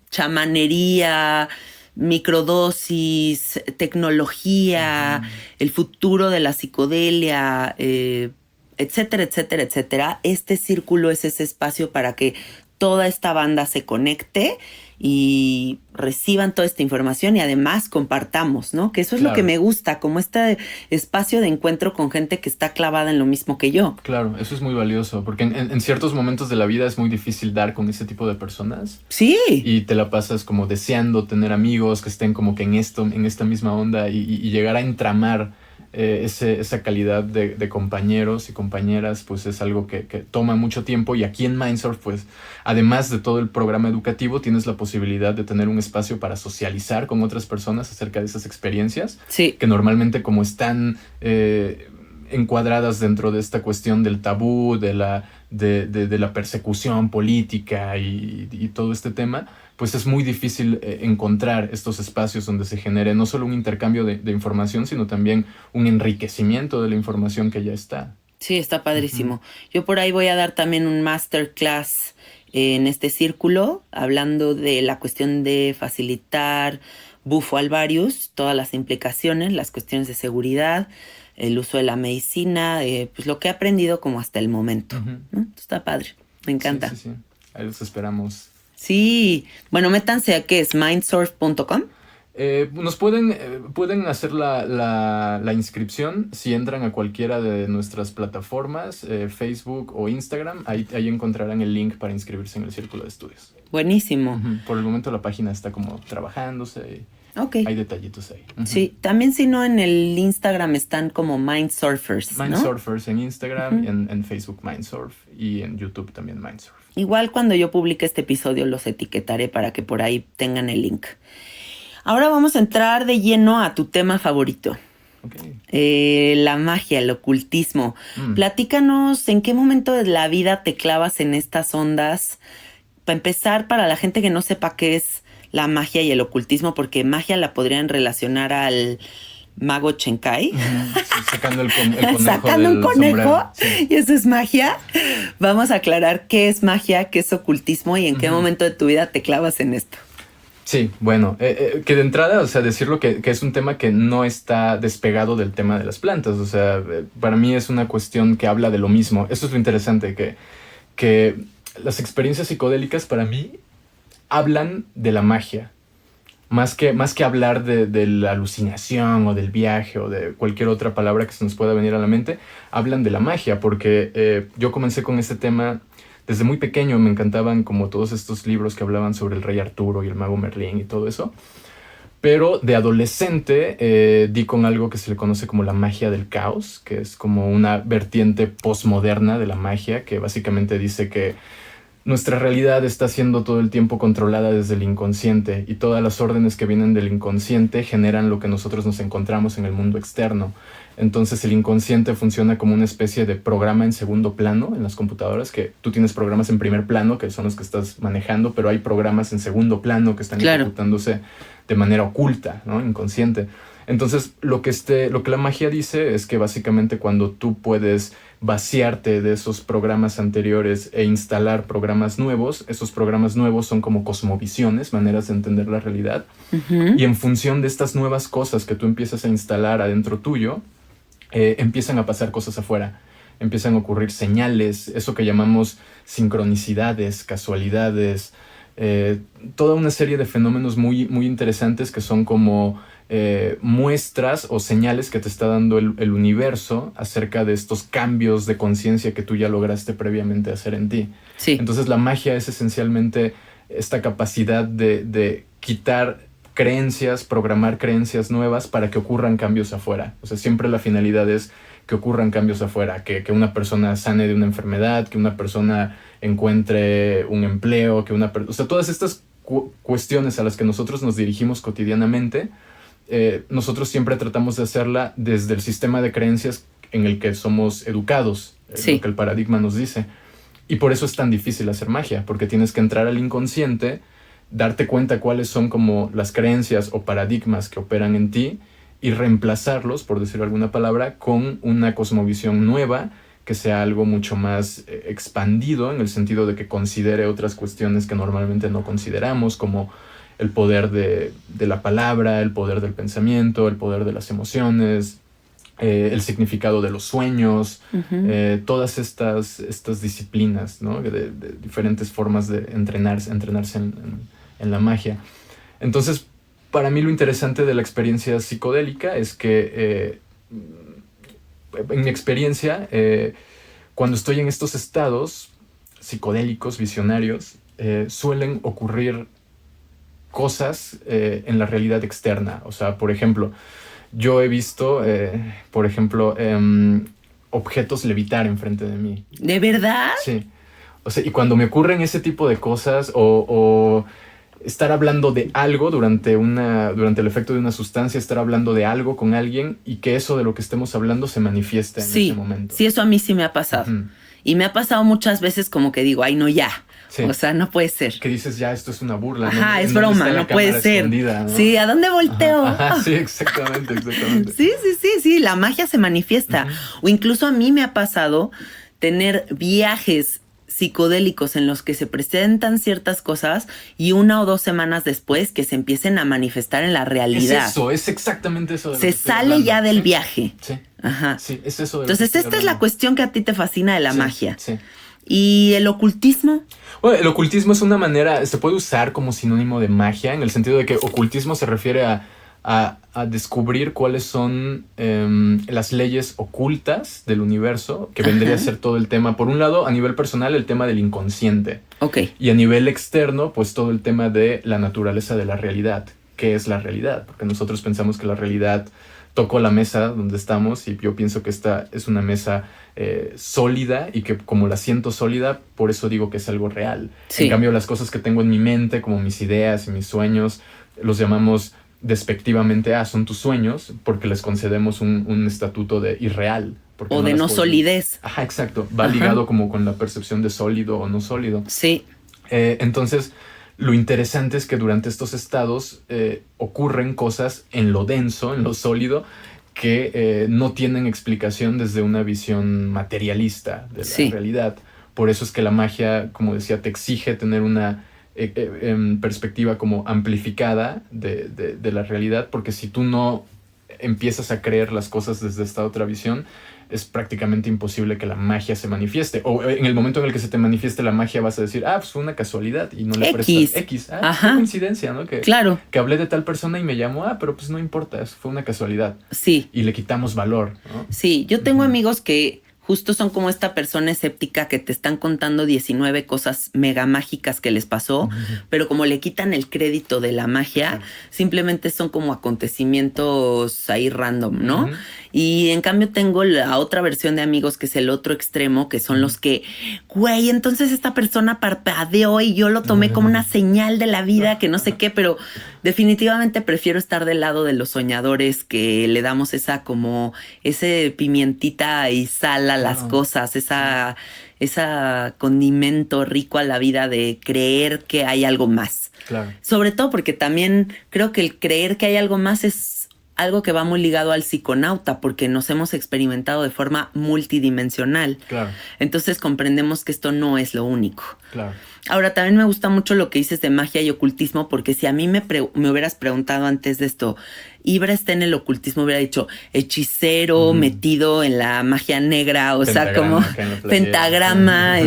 chamanería, microdosis, tecnología, el futuro de la psicodelia, etcétera, etcétera, etcétera. Este círculo es ese espacio para que toda esta banda se conecte y reciban toda esta información y además compartamos, ¿no? Que eso es lo que me gusta, como este espacio de encuentro con gente que está clavada en lo mismo que yo. Claro, eso es muy valioso, porque en ciertos momentos de la vida es muy difícil dar con ese tipo de personas. Sí. Y te la pasas como deseando tener amigos que estén como que en esta misma onda y llegar a entramar esa calidad de compañeros y compañeras, pues es algo que toma mucho tiempo. Y aquí en Mindsurf, pues además de todo el programa educativo, tienes la posibilidad de tener un espacio para socializar con otras personas acerca de esas experiencias, sí, que normalmente, como están encuadradas dentro de esta cuestión del tabú, de la persecución política y todo este tema, pues es muy difícil encontrar estos espacios donde se genere no solo un intercambio de información, sino también un enriquecimiento de la información que ya está. Sí, está padrísimo. Yo por ahí voy a dar también un masterclass en este círculo, hablando de la cuestión de facilitar bufo alvarius, todas las implicaciones, las cuestiones de seguridad, el uso de la medicina, pues lo que he aprendido como hasta el momento, ¿no? Está padre, me encanta. Sí. Ahí los esperamos. Sí, bueno, métanse a ¿qué es? Mindsurf.com. Nos pueden hacer la inscripción si entran a cualquiera de nuestras plataformas, Facebook o Instagram. Ahí encontrarán el link para inscribirse en el Círculo de Estudios. Buenísimo. Por el momento la página está como trabajándose. Okay. Hay detallitos ahí. Sí, también si no, en el Instagram están como Mindsurfers, ¿no? Mindsurfers en Instagram, en Facebook Mindsurf y en YouTube también Mindsurf. Igual cuando yo publique este episodio los etiquetaré para que por ahí tengan el link. Ahora vamos a entrar de lleno a tu tema favorito. Okay. La magia, el ocultismo. Platícanos en qué momento de la vida te clavas en estas ondas. Para empezar, para la gente que no sepa qué es la magia y el ocultismo, porque magia la podrían relacionar al mago Chenkai. Sí, sacando el conejo Sacando un conejo, sí. Y eso es magia. Vamos a aclarar qué es magia, qué es ocultismo y en qué momento de tu vida te clavas en esto. Sí, bueno, que de entrada, o sea, decirlo que es un tema que no está despegado del tema de las plantas, o sea, para mí es una cuestión que habla de lo mismo. Eso es lo interesante, que las experiencias psicodélicas para mí hablan de la magia, más que hablar de la alucinación o del viaje o de cualquier otra palabra que se nos pueda venir a la mente, hablan de la magia, porque yo comencé con este tema desde muy pequeño. Me encantaban como todos estos libros que hablaban sobre el rey Arturo y el mago Merlín y todo eso. Pero de adolescente di con algo que se le conoce como la magia del caos, que es como una vertiente postmoderna de la magia, que básicamente dice que nuestra realidad está siendo todo el tiempo controlada desde el inconsciente y todas las órdenes que vienen del inconsciente generan lo que nosotros nos encontramos en el mundo externo. Entonces el inconsciente funciona como una especie de programa en segundo plano en las computadoras, que tú tienes programas en primer plano, que son los que estás manejando, pero hay programas en segundo plano que están ejecutándose de manera oculta, ¿no? Inconsciente. Entonces lo que la magia dice es que básicamente cuando tú puedes vaciarte de esos programas anteriores e instalar programas nuevos, esos programas nuevos son como cosmovisiones, maneras de entender la realidad. Y en función de estas nuevas cosas que tú empiezas a instalar adentro tuyo, empiezan a pasar cosas afuera, empiezan a ocurrir señales, eso que llamamos sincronicidades, casualidades, toda una serie de fenómenos muy, muy interesantes que son como muestras o señales que te está dando el universo acerca de estos cambios de conciencia que tú ya lograste previamente hacer en ti. Sí. Entonces la magia es esencialmente esta capacidad de quitar creencias, programar creencias nuevas para que ocurran cambios afuera. O sea, siempre la finalidad es que ocurran cambios afuera, que una persona sane de una enfermedad, que una persona encuentre un empleo, o sea, todas estas cuestiones a las que nosotros nos dirigimos cotidianamente, nosotros siempre tratamos de hacerla desde el sistema de creencias en el que somos educados, lo que el paradigma nos dice. Y por eso es tan difícil hacer magia, porque tienes que entrar al inconsciente, darte cuenta cuáles son como las creencias o paradigmas que operan en ti y reemplazarlos, por decir alguna palabra, con una cosmovisión nueva que sea algo mucho más expandido en el sentido de que considere otras cuestiones que normalmente no consideramos, como el poder de la palabra, el poder del pensamiento, el poder de las emociones, el significado de los sueños, todas estas disciplinas, ¿no? de diferentes formas de entrenarse en la magia. Entonces, para mí lo interesante de la experiencia psicodélica es que, en mi experiencia, cuando estoy en estos estados psicodélicos, visionarios, suelen ocurrir cosas en la realidad externa. O sea, por ejemplo, yo he visto, objetos levitar enfrente de mí. ¿De verdad? Sí. O sea, y cuando me ocurren ese tipo de cosas o estar hablando de algo durante el efecto de una sustancia, estar hablando de algo con alguien y que eso de lo que estemos hablando se manifieste en ese momento. Sí, eso a mí sí me ha pasado. Y me ha pasado muchas veces como que digo, ay, no, ya. Sí. O sea, no puede ser. Que dices, ya, esto es una burla. Ajá, ¿no? es broma, no puede ser. ¿No? Sí, ¿a dónde volteo? Ajá, sí, exactamente. Sí, la magia se manifiesta. O incluso a mí me ha pasado tener viajes psicodélicos en los que se presentan ciertas cosas y 1 o 2 semanas después que se empiecen a manifestar en la realidad. Es exactamente eso. Se sale ya del viaje. Sí. Ajá. Sí, es eso. Entonces, esta es la cuestión que a ti te fascina de la magia. Sí. ¿Y el ocultismo? Bueno, el ocultismo es una manera, se puede usar como sinónimo de magia, en el sentido de que ocultismo se refiere a descubrir cuáles son las leyes ocultas del universo, que vendría a ser todo el tema, por un lado, a nivel personal, el tema del inconsciente. Okay. Y a nivel externo, pues todo el tema de la naturaleza de la realidad. ¿Qué es la realidad? Porque nosotros pensamos que la realidad tocó la mesa donde estamos y yo pienso que esta es una mesa sólida y que como la siento sólida, por eso digo que es algo real. Sí. En cambio, las cosas que tengo en mi mente, como mis ideas y mis sueños, los llamamos despectivamente, son tus sueños, porque les concedemos un estatuto de irreal. O de no solidez. Ajá, exacto. Va ligado como con la percepción de sólido o no sólido. Sí. Entonces, lo interesante es que durante estos estados ocurren cosas en lo denso, en lo sólido, que no tienen explicación desde una visión materialista de la realidad. Por eso es que la magia, como decía, te exige tener una perspectiva como amplificada de la realidad, porque si tú no empiezas a creer las cosas desde esta otra visión, es prácticamente imposible que la magia se manifieste. O en el momento en el que se te manifieste la magia vas a decir, pues fue una casualidad, y no le prestas X. Fue coincidencia, ¿no? Que hablé de tal persona y me llamó, pero pues no importa, fue una casualidad. Sí. Y le quitamos valor, ¿no? Sí, yo tengo amigos que justo son como esta persona escéptica que te están contando 19 cosas mega mágicas que les pasó, pero como le quitan el crédito de la magia, simplemente son como acontecimientos ahí random, ¿no? Y en cambio tengo la otra versión de amigos que es el otro extremo, que son los que, güey, entonces esta persona parpadeó y yo lo tomé como una señal de la vida, que no sé qué, pero definitivamente prefiero estar del lado de los soñadores, que le damos esa como ese pimientita y sal a las cosas, esa condimento rico a la vida de creer que hay algo más. Claro. Sobre todo porque también creo que el creer que hay algo más es algo que va muy ligado al psiconauta, porque nos hemos experimentado de forma multidimensional. Claro. Entonces comprendemos que esto no es lo único. Claro. Ahora, también me gusta mucho lo que dices de magia y ocultismo, porque si a mí me hubieras preguntado antes de esto, Ibra está en el ocultismo, hubiera dicho hechicero metido en la magia negra, o sea, como pentagrama,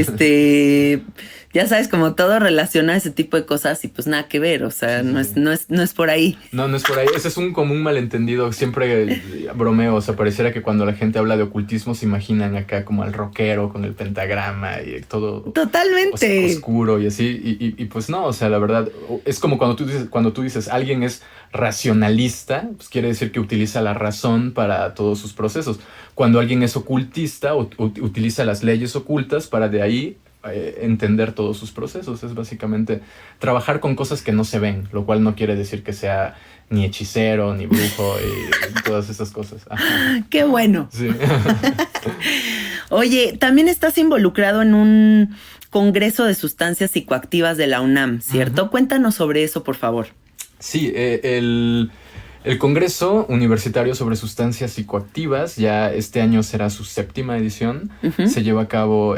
ya sabes, como todo relaciona ese tipo de cosas y pues nada que ver, o sea, no es por ahí. No es por ahí. Ese es un común malentendido. Siempre bromeo, o sea, pareciera que cuando la gente habla de ocultismo se imaginan acá como al rockero con el pentagrama y todo. Totalmente. Oscuro y así. Y pues no, o sea, la verdad, es como cuando tú dices alguien es racionalista, pues quiere decir que utiliza la razón para todos sus procesos. Cuando alguien es ocultista, utiliza las leyes ocultas para de ahí entender todos sus procesos. Es básicamente trabajar con cosas que no se ven, lo cual no quiere decir que sea ni hechicero, ni brujo y todas esas cosas. Ajá. ¡Qué bueno! Sí. Oye, también estás involucrado en un congreso de sustancias psicoactivas de la UNAM, ¿cierto? Cuéntanos sobre eso, por favor. Sí, el Congreso Universitario sobre Sustancias Psicoactivas, ya este año será su 7ª edición, se lleva a cabo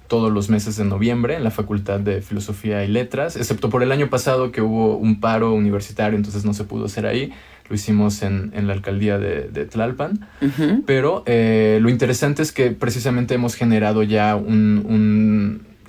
todos los meses de noviembre en la Facultad de Filosofía y Letras, excepto por el año pasado que hubo un paro universitario, entonces no se pudo hacer ahí. Lo hicimos en la alcaldía de Tlalpan. Pero lo interesante es que precisamente hemos generado ya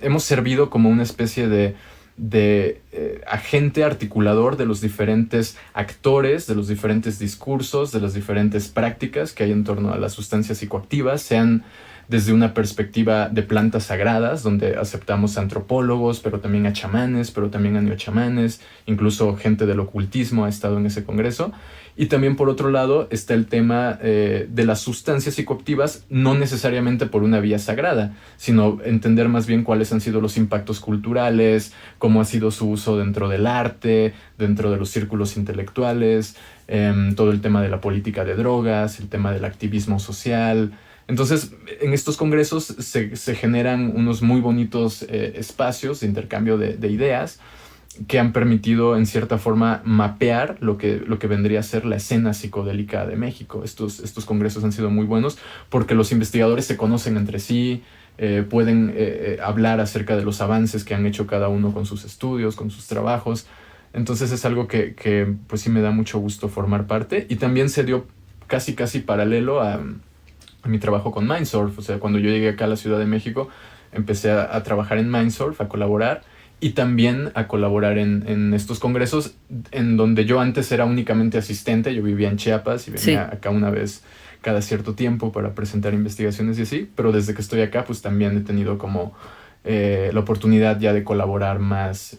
hemos servido como una especie de agente articulador de los diferentes actores, de los diferentes discursos, de las diferentes prácticas que hay en torno a las sustancias psicoactivas, sean desde una perspectiva de plantas sagradas, donde aceptamos a antropólogos, pero también a chamanes, pero también a neochamanes, incluso gente del ocultismo ha estado en ese congreso. Y también por otro lado está el tema de las sustancias psicoactivas, no necesariamente por una vía sagrada, sino entender más bien cuáles han sido los impactos culturales, cómo ha sido su uso dentro del arte, dentro de los círculos intelectuales, todo el tema de la política de drogas, el tema del activismo social. Entonces, en estos congresos se generan unos muy bonitos espacios de intercambio de ideas que han permitido, en cierta forma, mapear lo que vendría a ser la escena psicodélica de México. Estos congresos han sido muy buenos porque los investigadores se conocen entre sí, pueden hablar acerca de los avances que han hecho cada uno con sus estudios, con sus trabajos. Entonces es algo que pues sí me da mucho gusto formar parte. Y también se dio casi paralelo a mi trabajo con Mindsurf. O sea, cuando yo llegué acá a la Ciudad de México, empecé a trabajar en Mindsurf, a colaborar, y también a colaborar en estos congresos en donde yo antes era únicamente asistente. Yo vivía en Chiapas y venía acá una vez cada cierto tiempo para presentar investigaciones y así, pero desde que estoy acá pues también he tenido como la oportunidad ya de colaborar más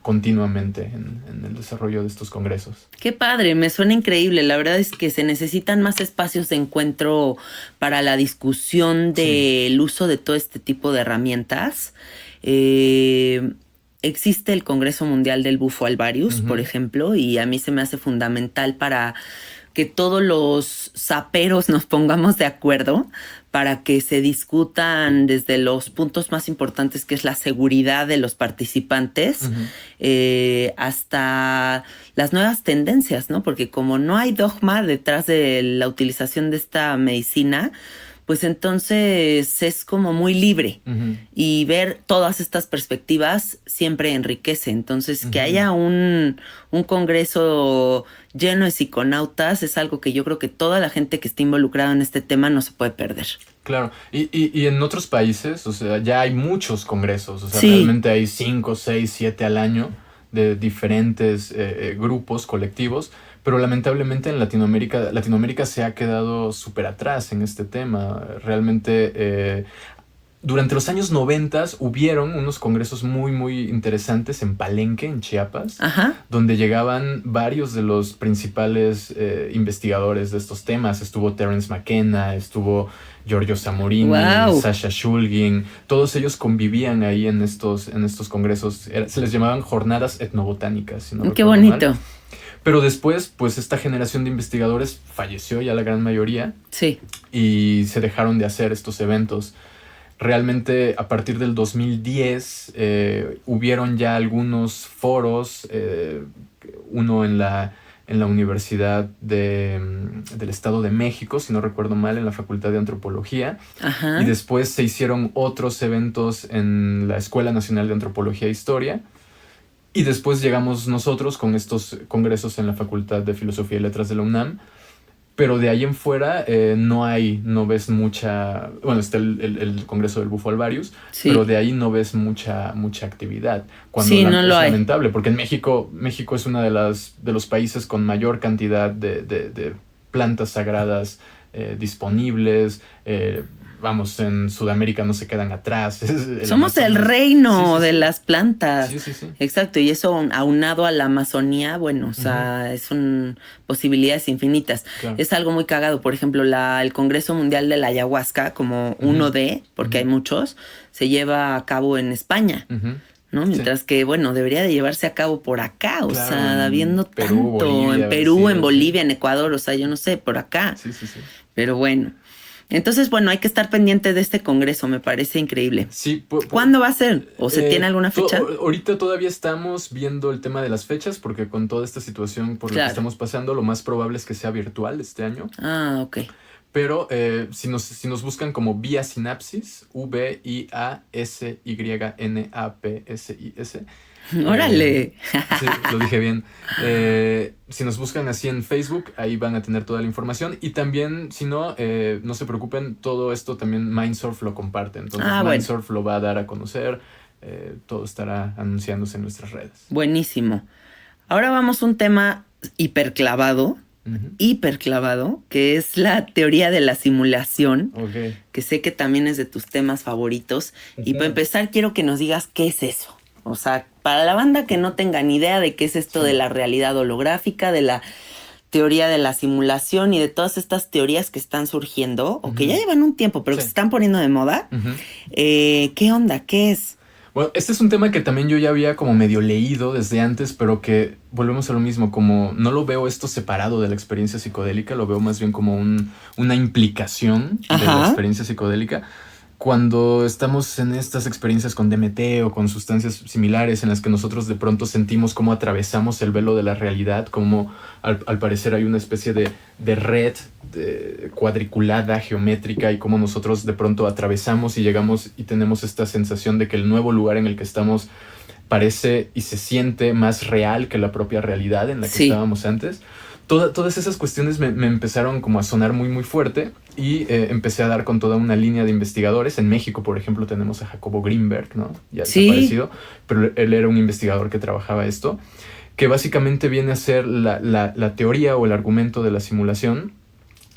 continuamente en el desarrollo de estos congresos. Qué padre, me suena increíble. La verdad es que se necesitan más espacios de encuentro para la discusión del uso de todo este tipo de herramientas. Existe el Congreso Mundial del Bufo Alvarius, por ejemplo, y a mí se me hace fundamental para que todos los saperos nos pongamos de acuerdo para que se discutan desde los puntos más importantes, que es la seguridad de los participantes, hasta las nuevas tendencias, ¿no? Porque como no hay dogma detrás de la utilización de esta medicina, pues entonces es como muy libre. Y ver todas estas perspectivas siempre enriquece. Entonces, que haya un congreso lleno de psiconautas es algo que yo creo que toda la gente que esté involucrada en este tema no se puede perder. Claro, y en otros países, o sea, ya hay muchos congresos, o sea, Sí. realmente hay 5, 6, 7 al año de diferentes grupos, colectivos, pero lamentablemente en Latinoamérica se ha quedado súper atrás en este tema. Realmente, durante los años 90 hubieron unos congresos muy, muy interesantes en Palenque, en Chiapas, donde llegaban varios de los principales investigadores de estos temas. Estuvo Terence McKenna, estuvo Giorgio Samorini, Sasha Shulgin. Todos ellos convivían ahí en estos congresos. Se les llamaban jornadas etnobotánicas, si no Qué bonito. Mal. Pero después, pues esta generación de investigadores falleció ya la gran mayoría. Sí. Y se dejaron de hacer estos eventos. Realmente a partir del 2010 hubieron ya algunos foros, uno en la Universidad del Estado de México, si no recuerdo mal, en la Facultad de Antropología. Y después se hicieron otros eventos en la Escuela Nacional de Antropología e Historia. Y después llegamos nosotros con estos congresos en la Facultad de Filosofía y Letras de la UNAM. Pero de ahí en fuera no ves mucha... Bueno, está el Congreso del Bufo Alvarius, pero de ahí no ves mucha actividad. Cuando no lo hay. Es lamentable, porque en México es uno de los países con mayor cantidad de plantas sagradas disponibles. Vamos, en Sudamérica no se quedan atrás. Somos el reino de las plantas. Sí. Exacto, y eso aunado a la Amazonía, bueno, o sea, son posibilidades infinitas. Claro. Es algo muy cagado. Por ejemplo, el Congreso Mundial de la Ayahuasca, como uno de, porque hay muchos, se lleva a cabo en España. ¿No? Mientras que, bueno, debería de llevarse a cabo por acá, o sea, habiendo Perú, tanto, Bolivia, en Perú, en Bolivia, en Ecuador, o sea, yo no sé, por acá. Sí. Pero bueno. Entonces, bueno, hay que estar pendiente de este congreso, me parece increíble. Sí. ¿Cuándo va a ser? ¿O se tiene alguna fecha? Ahorita todavía estamos viendo el tema de las fechas, porque con toda esta situación por la que estamos pasando, lo más probable es que sea virtual este año. Ok. Pero si nos buscan como Vía Sinapsis, VIASYNAPSIS. ¡Órale! Sí, lo dije bien. Si nos buscan así en Facebook, ahí van a tener toda la información. Y también, si no, no se preocupen, todo esto también Mindsurf lo comparte. Entonces Mindsurf lo va a dar a conocer. Todo estará anunciándose en nuestras redes. Buenísimo. Ahora vamos a un tema hiperclavado, que es la teoría de la simulación, que sé que también es de tus temas favoritos. Y para empezar, quiero que nos digas qué es eso. O sea, para la banda que no tenga ni idea de qué es esto de la realidad holográfica, de la teoría de la simulación y de todas estas teorías que están surgiendo, o que ya llevan un tiempo, pero que se están poniendo de moda, ¿qué onda? ¿Qué es? Bueno, este es un tema que también yo ya había como medio leído desde antes, pero que volvemos a lo mismo, como no lo veo esto separado de la experiencia psicodélica, lo veo más bien como una implicación de la experiencia psicodélica. Cuando estamos en estas experiencias con DMT o con sustancias similares en las que nosotros de pronto sentimos cómo atravesamos el velo de la realidad, como al parecer hay una especie de red cuadriculada, geométrica, y cómo nosotros de pronto atravesamos y llegamos y tenemos esta sensación de que el nuevo lugar en el que estamos parece y se siente más real que la propia realidad en la que estábamos antes. Todas esas cuestiones me empezaron como a sonar muy, muy fuerte y empecé a dar con toda una línea de investigadores. En México, por ejemplo, tenemos a Jacobo Greenberg, ¿no? Ya desaparecido, pero él era un investigador que trabajaba esto, que básicamente viene a ser la teoría o el argumento de la simulación,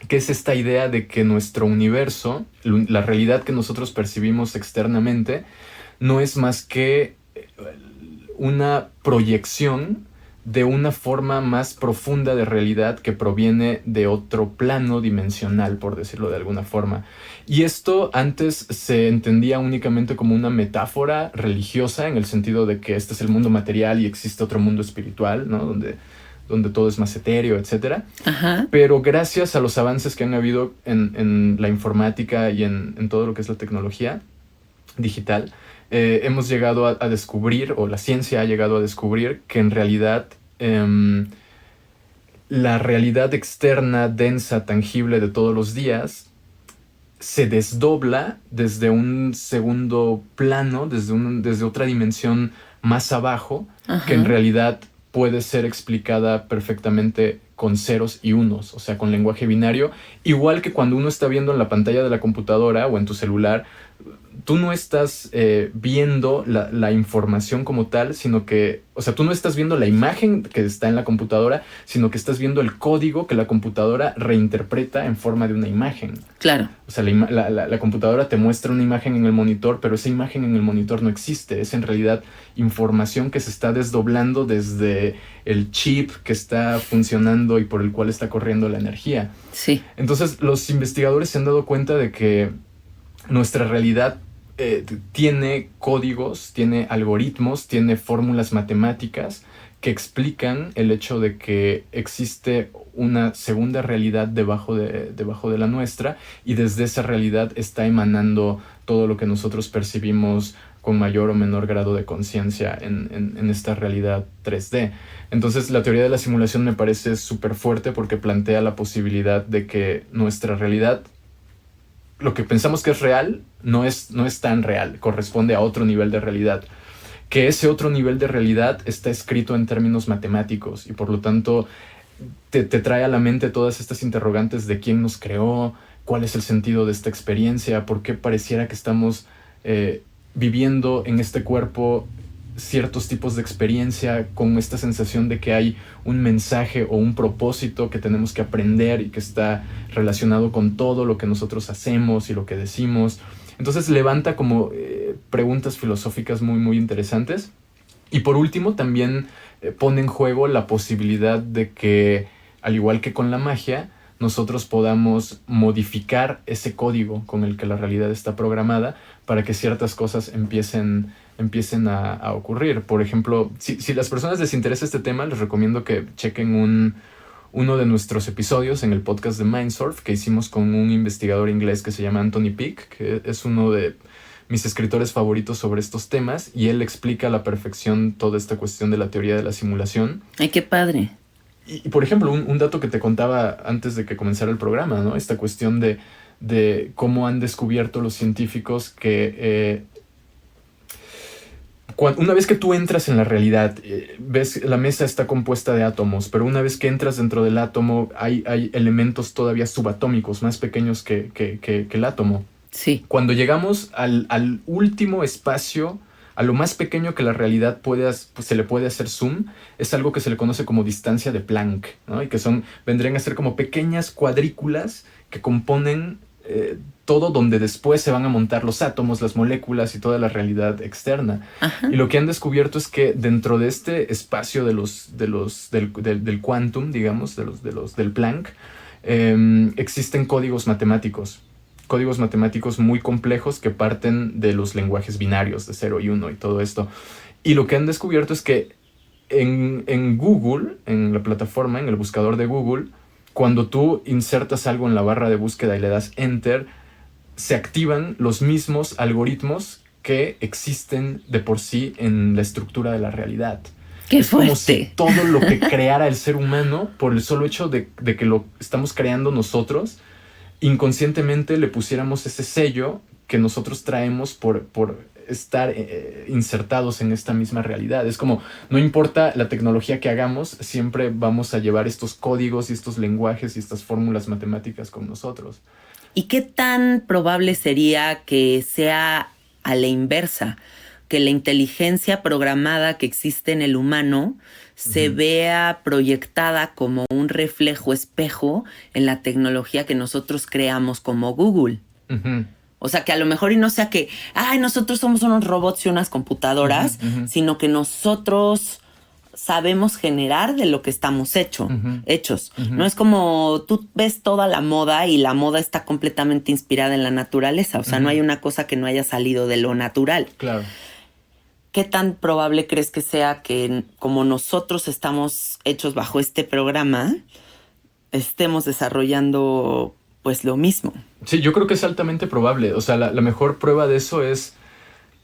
que es esta idea de que nuestro universo, la realidad que nosotros percibimos externamente, no es más que una proyección de una forma más profunda de realidad que proviene de otro plano dimensional, por decirlo de alguna forma. Y esto antes se entendía únicamente como una metáfora religiosa, en el sentido de que este es el mundo material y existe otro mundo espiritual, ¿no? Donde donde todo es más etéreo, etcétera. Ajá. Pero gracias a los avances que han habido en la informática y en todo lo que es la tecnología digital, hemos llegado a descubrir, o la ciencia ha llegado a descubrir, que en realidad la realidad externa, densa, tangible de todos los días se desdobla desde un segundo plano, desde otra dimensión más abajo, Ajá. que en realidad puede ser explicada perfectamente con ceros y unos, o sea, con lenguaje binario, igual que cuando uno está viendo en la pantalla de la computadora o en tu celular, tú no estás viendo la información como tal, sino que, o sea, tú no estás viendo la imagen que está en la computadora, sino que estás viendo el código que la computadora reinterpreta en forma de una imagen. Claro. O sea, la computadora te muestra una imagen en el monitor, pero esa imagen en el monitor no existe. Es en realidad información que se está desdoblando desde el chip que está funcionando y por el cual está corriendo la energía. Sí. Entonces, los investigadores se han dado cuenta de que nuestra realidad tiene códigos, tiene algoritmos, tiene fórmulas matemáticas que explican el hecho de que existe una segunda realidad debajo de la nuestra, y desde esa realidad está emanando todo lo que nosotros percibimos con mayor o menor grado de conciencia en esta realidad 3D. Entonces, la teoría de la simulación me parece súper fuerte porque plantea la posibilidad de que nuestra realidad, lo que pensamos que es real, no es tan real, corresponde a otro nivel de realidad. Que ese otro nivel de realidad está escrito en términos matemáticos y por lo tanto te trae a la mente todas estas interrogantes de quién nos creó, cuál es el sentido de esta experiencia, por qué pareciera que estamos viviendo en este cuerpo ciertos tipos de experiencia con esta sensación de que hay un mensaje o un propósito que tenemos que aprender y que está relacionado con todo lo que nosotros hacemos y lo que decimos. Entonces levanta como preguntas filosóficas muy, muy interesantes. Y por último también pone en juego la posibilidad de que, al igual que con la magia, nosotros podamos modificar ese código con el que la realidad está programada para que ciertas cosas empiecen a ocurrir. Por ejemplo, si las personas les interesa este tema, les recomiendo que chequen uno de nuestros episodios en el podcast de Mindsurf que hicimos con un investigador inglés que se llama Anthony Peake, que es uno de mis escritores favoritos sobre estos temas, y él explica a la perfección toda esta cuestión de la teoría de la simulación. ¡Ay, qué padre! Y por ejemplo, un dato que te contaba antes de que comenzara el programa, ¿no? Esta cuestión de cómo han descubierto los científicos que una vez que tú entras en la realidad, ves la mesa está compuesta de átomos, pero una vez que entras dentro del átomo hay elementos todavía subatómicos, más pequeños que el átomo. Sí. Cuando llegamos al último espacio, a lo más pequeño que la realidad se le puede hacer zoom, es algo que se le conoce como distancia de Planck, ¿no? Y que vendrían a ser como pequeñas cuadrículas que componen todo, donde después se van a montar los átomos, las moléculas y toda la realidad externa. Ajá. Y lo que han descubierto es que dentro de este espacio del quantum, digamos, del Planck, existen códigos matemáticos muy complejos que parten de los lenguajes binarios de 0 y 1 y todo esto. Y lo que han descubierto es que en Google, en la plataforma, en el buscador de Google, cuando tú insertas algo en la barra de búsqueda y le das Enter, se activan los mismos algoritmos que existen de por sí en la estructura de la realidad. ¡Qué fuerte! Como si todo lo que creara el ser humano, por el solo hecho de que lo estamos creando nosotros, inconscientemente le pusiéramos ese sello que nosotros traemos por estar insertados en esta misma realidad. Es como, no importa la tecnología que hagamos, siempre vamos a llevar estos códigos y estos lenguajes y estas fórmulas matemáticas con nosotros. ¿Y qué tan probable sería que sea a la inversa? Que la inteligencia programada que existe en el humano se vea proyectada como un reflejo espejo en la tecnología que nosotros creamos como Google. O sea, que a lo mejor y no sea que, nosotros somos unos robots y unas computadoras, sino que nosotros sabemos generar de lo que estamos hechos. No es como tú ves toda la moda y la moda está completamente inspirada en la naturaleza. O sea, no hay una cosa que no haya salido de lo natural. Claro. ¿qué tan probable crees que sea que como nosotros estamos hechos bajo este programa, estemos desarrollando pues lo mismo? Sí, yo creo que es altamente probable. O sea, la mejor prueba de eso es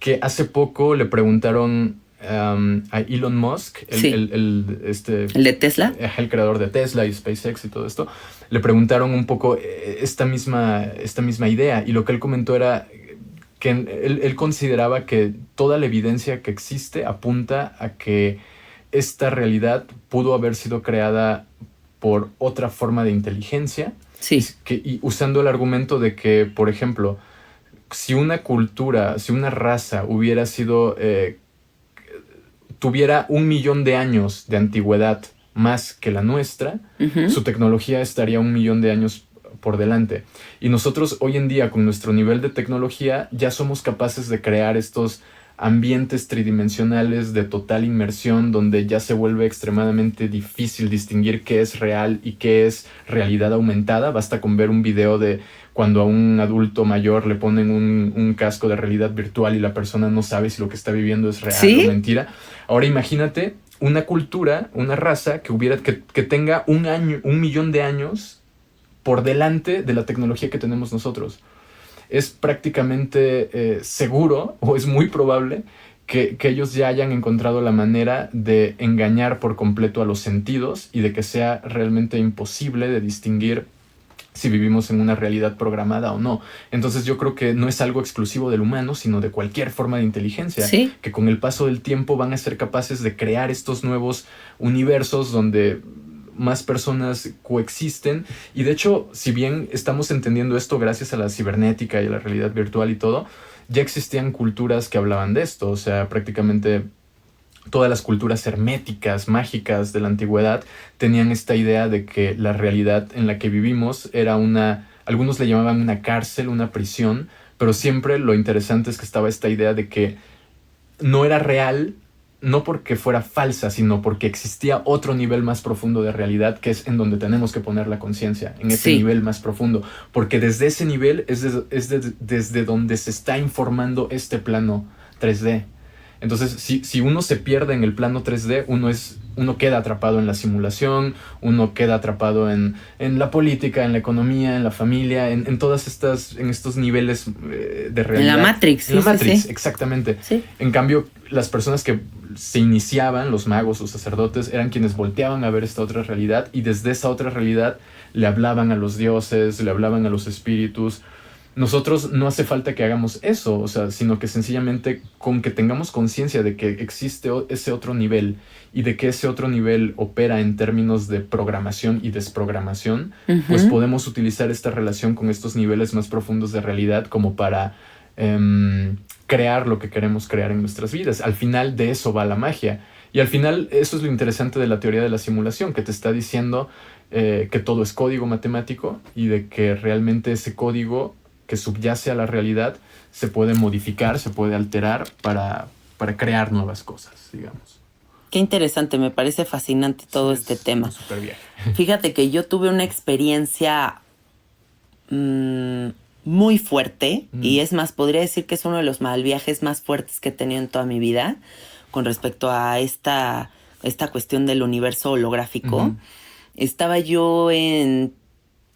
que hace poco le preguntaron a Elon Musk, Sí. ¿El de Tesla? El creador de Tesla y SpaceX y todo esto, le preguntaron un poco esta misma idea, y lo que él comentó era que él consideraba que toda la evidencia que existe apunta a que esta realidad pudo haber sido creada por otra forma de inteligencia. Sí. Y usando el argumento de que, por ejemplo, si una cultura, si una raza hubiera sido, tuviera 1.000.000 de años de antigüedad más que la nuestra, su tecnología estaría 1.000.000 de años por delante. Y nosotros hoy en día, con nuestro nivel de tecnología, ya somos capaces de crear estos ambientes tridimensionales de total inmersión, donde ya se vuelve extremadamente difícil distinguir qué es real y qué es realidad aumentada. Basta con ver un video de cuando a un adulto mayor le ponen un casco de realidad virtual y la persona no sabe si lo que está viviendo es real o mentira. Ahora imagínate una cultura, una raza que tenga 1.000.000 de años por delante de la tecnología que tenemos nosotros. Es prácticamente seguro, o es muy probable, que ellos ya hayan encontrado la manera de engañar por completo a los sentidos y de que sea realmente imposible de distinguir si vivimos en una realidad programada o no. Entonces yo creo que no es algo exclusivo del humano, sino de cualquier forma de inteligencia, que con el paso del tiempo van a ser capaces de crear estos nuevos universos donde más personas coexisten. Y de hecho, si bien estamos entendiendo esto gracias a la cibernética y a la realidad virtual y todo, ya existían culturas que hablaban de esto. O sea, prácticamente todas las culturas herméticas, mágicas de la antigüedad tenían esta idea de que la realidad en la que vivimos era algunos le llamaban una cárcel, una prisión, pero siempre lo interesante es que estaba esta idea de que no era real, no porque fuera falsa, sino porque existía otro nivel más profundo de realidad, que es en donde tenemos que poner la conciencia, en ese nivel más profundo, porque desde ese nivel desde donde se está informando este plano 3D. Entonces, si uno se pierde en el plano 3D, uno queda atrapado en la simulación, uno queda atrapado en la política, en la economía, en la familia, en estos niveles de realidad. En la Matrix. En la Matrix, exactamente. Sí. En cambio, las personas que se iniciaban, los magos, los sacerdotes, eran quienes volteaban a ver esta otra realidad, y desde esa otra realidad le hablaban a los dioses, le hablaban a los espíritus. Nosotros no hace falta que hagamos eso, o sea, sino que sencillamente con que tengamos conciencia de que existe ese otro nivel y de que ese otro nivel opera en términos de programación y desprogramación, pues podemos utilizar esta relación con estos niveles más profundos de realidad como para crear lo que queremos crear en nuestras vidas. Al final de eso va la magia. Y al final eso es lo interesante de la teoría de la simulación, que te está diciendo que todo es código matemático y de que realmente ese código que subyace a la realidad se puede modificar, se puede alterar para crear nuevas cosas, digamos. Qué interesante, me parece fascinante todo este tema. Súper bien. Fíjate que yo tuve una experiencia muy fuerte, y es más, podría decir que es uno de los mal viajes más fuertes que he tenido en toda mi vida con respecto a esta cuestión del universo holográfico. Estaba yo en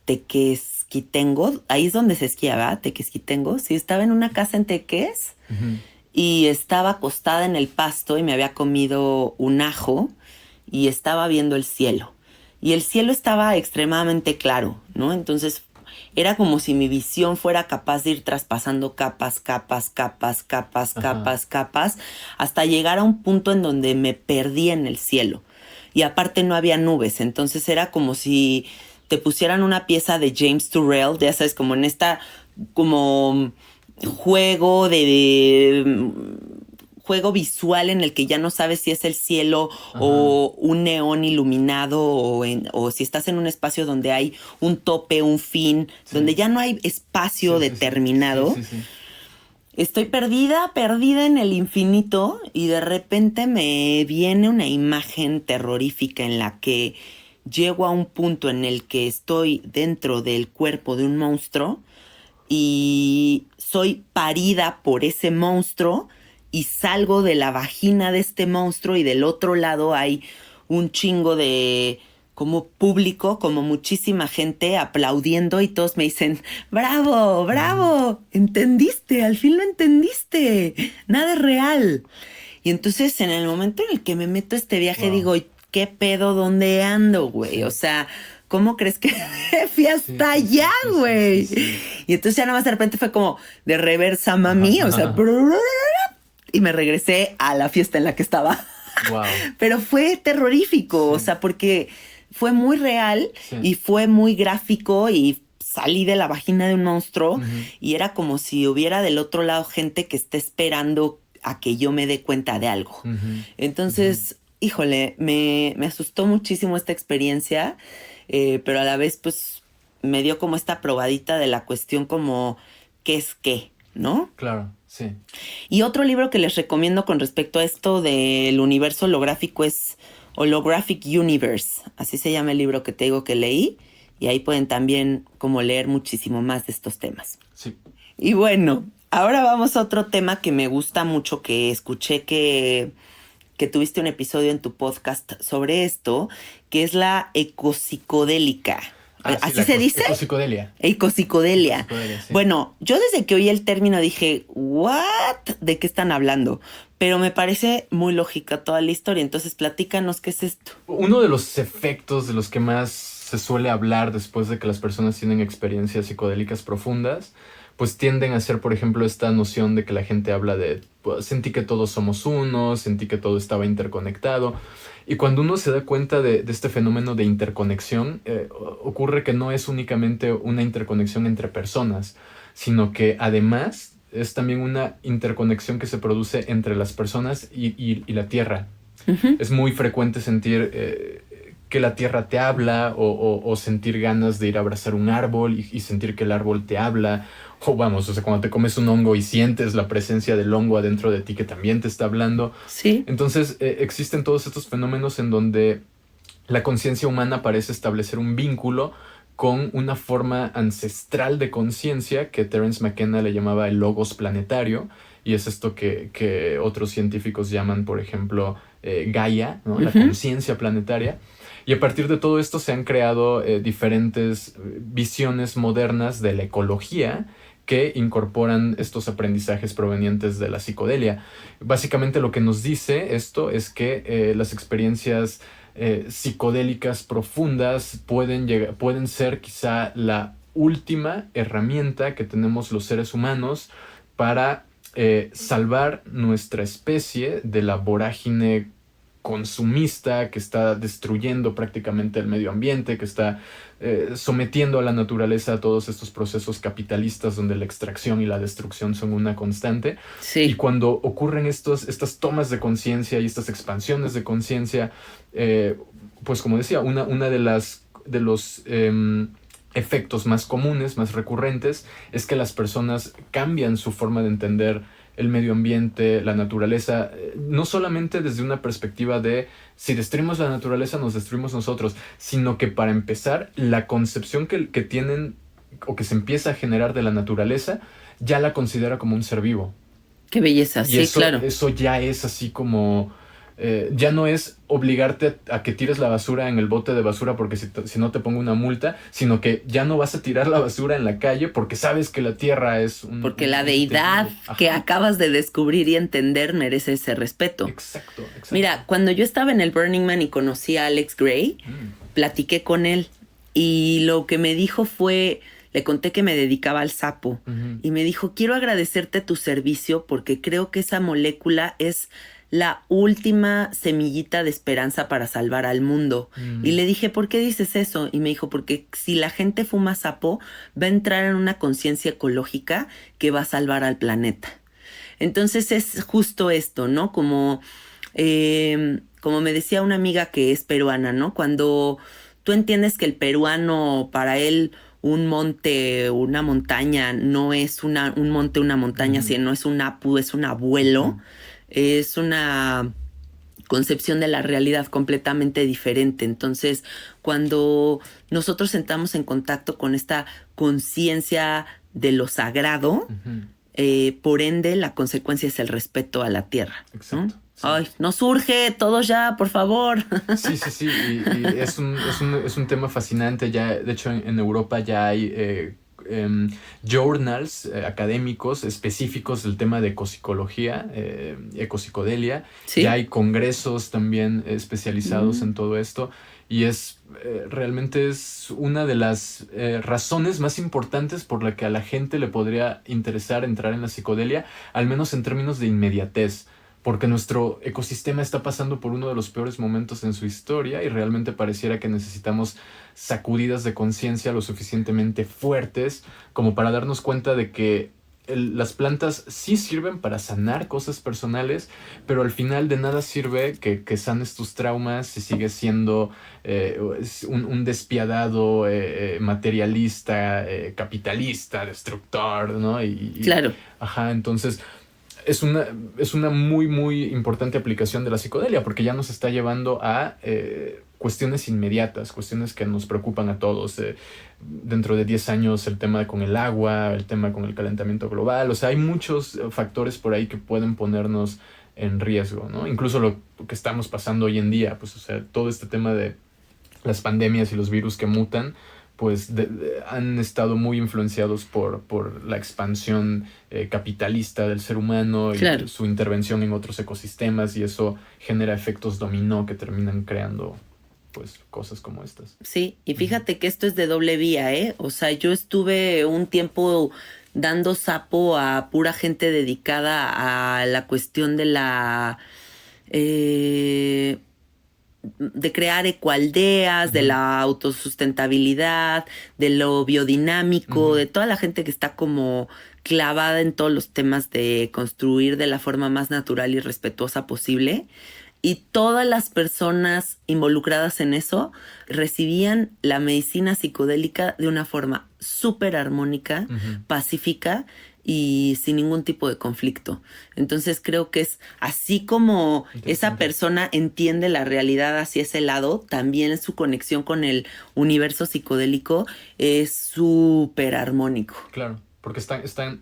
Tequesquitengo, ahí es donde se esquiaba, Tequesquitengo. Sí, estaba en una casa en Teques y estaba acostada en el pasto y me había comido un ajo y estaba viendo el cielo. Y el cielo estaba extremadamente claro, ¿no? Entonces era como si mi visión fuera capaz de ir traspasando capas, hasta llegar a un punto en donde me perdí en el cielo. Y aparte no había nubes, entonces era como si te pusieran una pieza de James Turrell, ya sabes, como en esta como juego visual en el que ya no sabes si es el cielo o un neón iluminado o si estás en un espacio donde hay un tope, un fin, donde ya no hay espacio determinado. Sí. Estoy perdida en el infinito, y de repente me viene una imagen terrorífica en la que llego a un punto en el que estoy dentro del cuerpo de un monstruo y soy parida por ese monstruo y salgo de la vagina de este monstruo y del otro lado hay un chingo de como público, como muchísima gente aplaudiendo y todos me dicen, bravo, bravo, entendiste, al fin lo entendiste, nada es real. Y entonces en el momento en el que me meto a este viaje digo, ¿qué pedo? ¿Dónde ando, güey? Sí. O sea, ¿cómo crees que fui hasta allá, güey? Y entonces ya nada más de repente fue como de reversa mami, o sea, y me regresé a la fiesta en la que estaba. Wow. Pero fue terrorífico, o sea, porque fue muy real y fue muy gráfico y salí de la vagina de un monstruo y era como si hubiera del otro lado gente que esté esperando a que yo me dé cuenta de algo. Entonces, híjole, me asustó muchísimo esta experiencia, pero a la vez pues me dio como esta probadita de la cuestión como qué es qué, ¿no? Claro, sí. Y otro libro que les recomiendo con respecto a esto del universo holográfico es Holographic Universe. Así se llama el libro que te digo que leí. Y ahí pueden también como leer muchísimo más de estos temas. Sí. Y bueno, ahora vamos a otro tema que me gusta mucho, que escuché que tuviste un episodio en tu podcast sobre esto, que es la ecopsicodélica. ¿Así se dice? Ecopsicodelia. Ecopsicodelia. Sí. Bueno, yo desde que oí el término dije, ¿what? ¿De qué están hablando? Pero me parece muy lógica toda la historia. Entonces, platícanos qué es esto. Uno de los efectos de los que más se suele hablar después de que las personas tienen experiencias psicodélicas profundas, pues tienden a ser, por ejemplo, esta noción de que la gente habla de pues, sentí que todos somos uno, sentí que todo estaba interconectado. Y cuando uno se da cuenta de este fenómeno de interconexión, ocurre que no es únicamente una interconexión entre personas, sino que además es también una interconexión que se produce entre las personas y la Tierra. Es muy frecuente sentir que la Tierra te habla o sentir ganas de ir a abrazar un árbol y sentir que el árbol te habla. O vamos, o sea, cuando te comes un hongo y sientes la presencia del hongo adentro de ti que también te está hablando. Sí. Entonces existen todos estos fenómenos en donde la conciencia humana parece establecer un vínculo con una forma ancestral de conciencia que Terence McKenna le llamaba el logos planetario, y es esto que otros científicos llaman, por ejemplo, Gaia, ¿no? La conciencia planetaria. Y a partir de todo esto se han creado diferentes visiones modernas de la ecología que incorporan estos aprendizajes provenientes de la psicodelia. Básicamente lo que nos dice esto es que las experiencias psicodélicas profundas pueden ser quizá la última herramienta que tenemos los seres humanos para salvar nuestra especie de la vorágine consumista que está destruyendo prácticamente el medio ambiente, que está sometiendo a la naturaleza a todos estos procesos capitalistas donde la extracción y la destrucción son una constante. Sí. Y cuando ocurren estas tomas de conciencia y estas expansiones de conciencia, pues como decía, una de los efectos más comunes, más recurrentes, es que las personas cambian su forma de entender el medio ambiente, la naturaleza, no solamente desde una perspectiva de si destruimos la naturaleza nos destruimos nosotros, sino que para empezar la concepción que tienen o que se empieza a generar de la naturaleza ya la considera como un ser vivo. Qué belleza, y sí, eso, claro. Eso ya es así como... ya no es obligarte a que tires la basura en el bote de basura porque si no te pongo una multa, sino que ya no vas a tirar la basura en la calle porque sabes que la tierra es un... Porque la deidad que acabas de descubrir y entender merece ese respeto. Exacto. Mira, cuando yo estaba en el Burning Man y conocí a Alex Gray, platiqué con él y lo que me dijo fue... Le conté que me dedicaba al sapo y me dijo, quiero agradecerte tu servicio porque creo que esa molécula es la última semillita de esperanza para salvar al mundo. Y le dije, ¿por qué dices eso? Y me dijo, porque si la gente fuma sapo, va a entrar en una conciencia ecológica que va a salvar al planeta. Entonces es justo esto, ¿no? Como me decía una amiga que es peruana, ¿no? Cuando tú entiendes que el peruano, para él, un monte, una montaña, no es un monte, una montaña, sino es un apu, es un abuelo, es una concepción de la realidad completamente diferente. Entonces, cuando nosotros entramos en contacto con esta conciencia de lo sagrado, por ende la consecuencia es el respeto a la tierra. Exacto. ¿No? Sí. Ay, nos urge, todos ya, por favor. Sí. Y es un tema fascinante. Ya, de hecho, en Europa ya hay journals académicos específicos del tema de ecopsicología, ecopsicodelia. ¿Sí? Ya hay congresos también especializados en todo esto. Y realmente es una de las razones más importantes por la que a la gente le podría interesar entrar en la psicodelia, al menos en términos de inmediatez. Porque nuestro ecosistema está pasando por uno de los peores momentos en su historia y realmente pareciera que necesitamos sacudidas de conciencia lo suficientemente fuertes como para darnos cuenta de que las plantas sí sirven para sanar cosas personales, pero al final de nada sirve que sanes tus traumas si sigues siendo un despiadado materialista, capitalista, destructor, ¿no? Claro. Ajá, entonces es una muy, muy importante aplicación de la psicodelia porque ya nos está llevando a cuestiones inmediatas, cuestiones que nos preocupan a todos. Dentro de 10 años el tema con el agua, el tema con el calentamiento global, o sea, hay muchos factores por ahí que pueden ponernos en riesgo, ¿no? Incluso lo que estamos pasando hoy en día, pues, o sea, todo este tema de las pandemias y los virus que mutan, pues han estado muy influenciados por la expansión capitalista del ser humano y Claro. su intervención en otros ecosistemas, y eso genera efectos dominó que terminan creando pues cosas como estas. Sí, y fíjate que esto es de doble vía, ¿eh? O sea, yo estuve un tiempo dando sapo a pura gente dedicada a la cuestión de la de crear ecoaldeas, de la autosustentabilidad, de lo biodinámico, de toda la gente que está como clavada en todos los temas de construir de la forma más natural y respetuosa posible. Y todas las personas involucradas en eso recibían la medicina psicodélica de una forma súper armónica, pacífica y sin ningún tipo de conflicto. Entonces creo que es así como esa persona entiende la realidad hacia ese lado, también su conexión con el universo psicodélico es súper armónico. Claro. Porque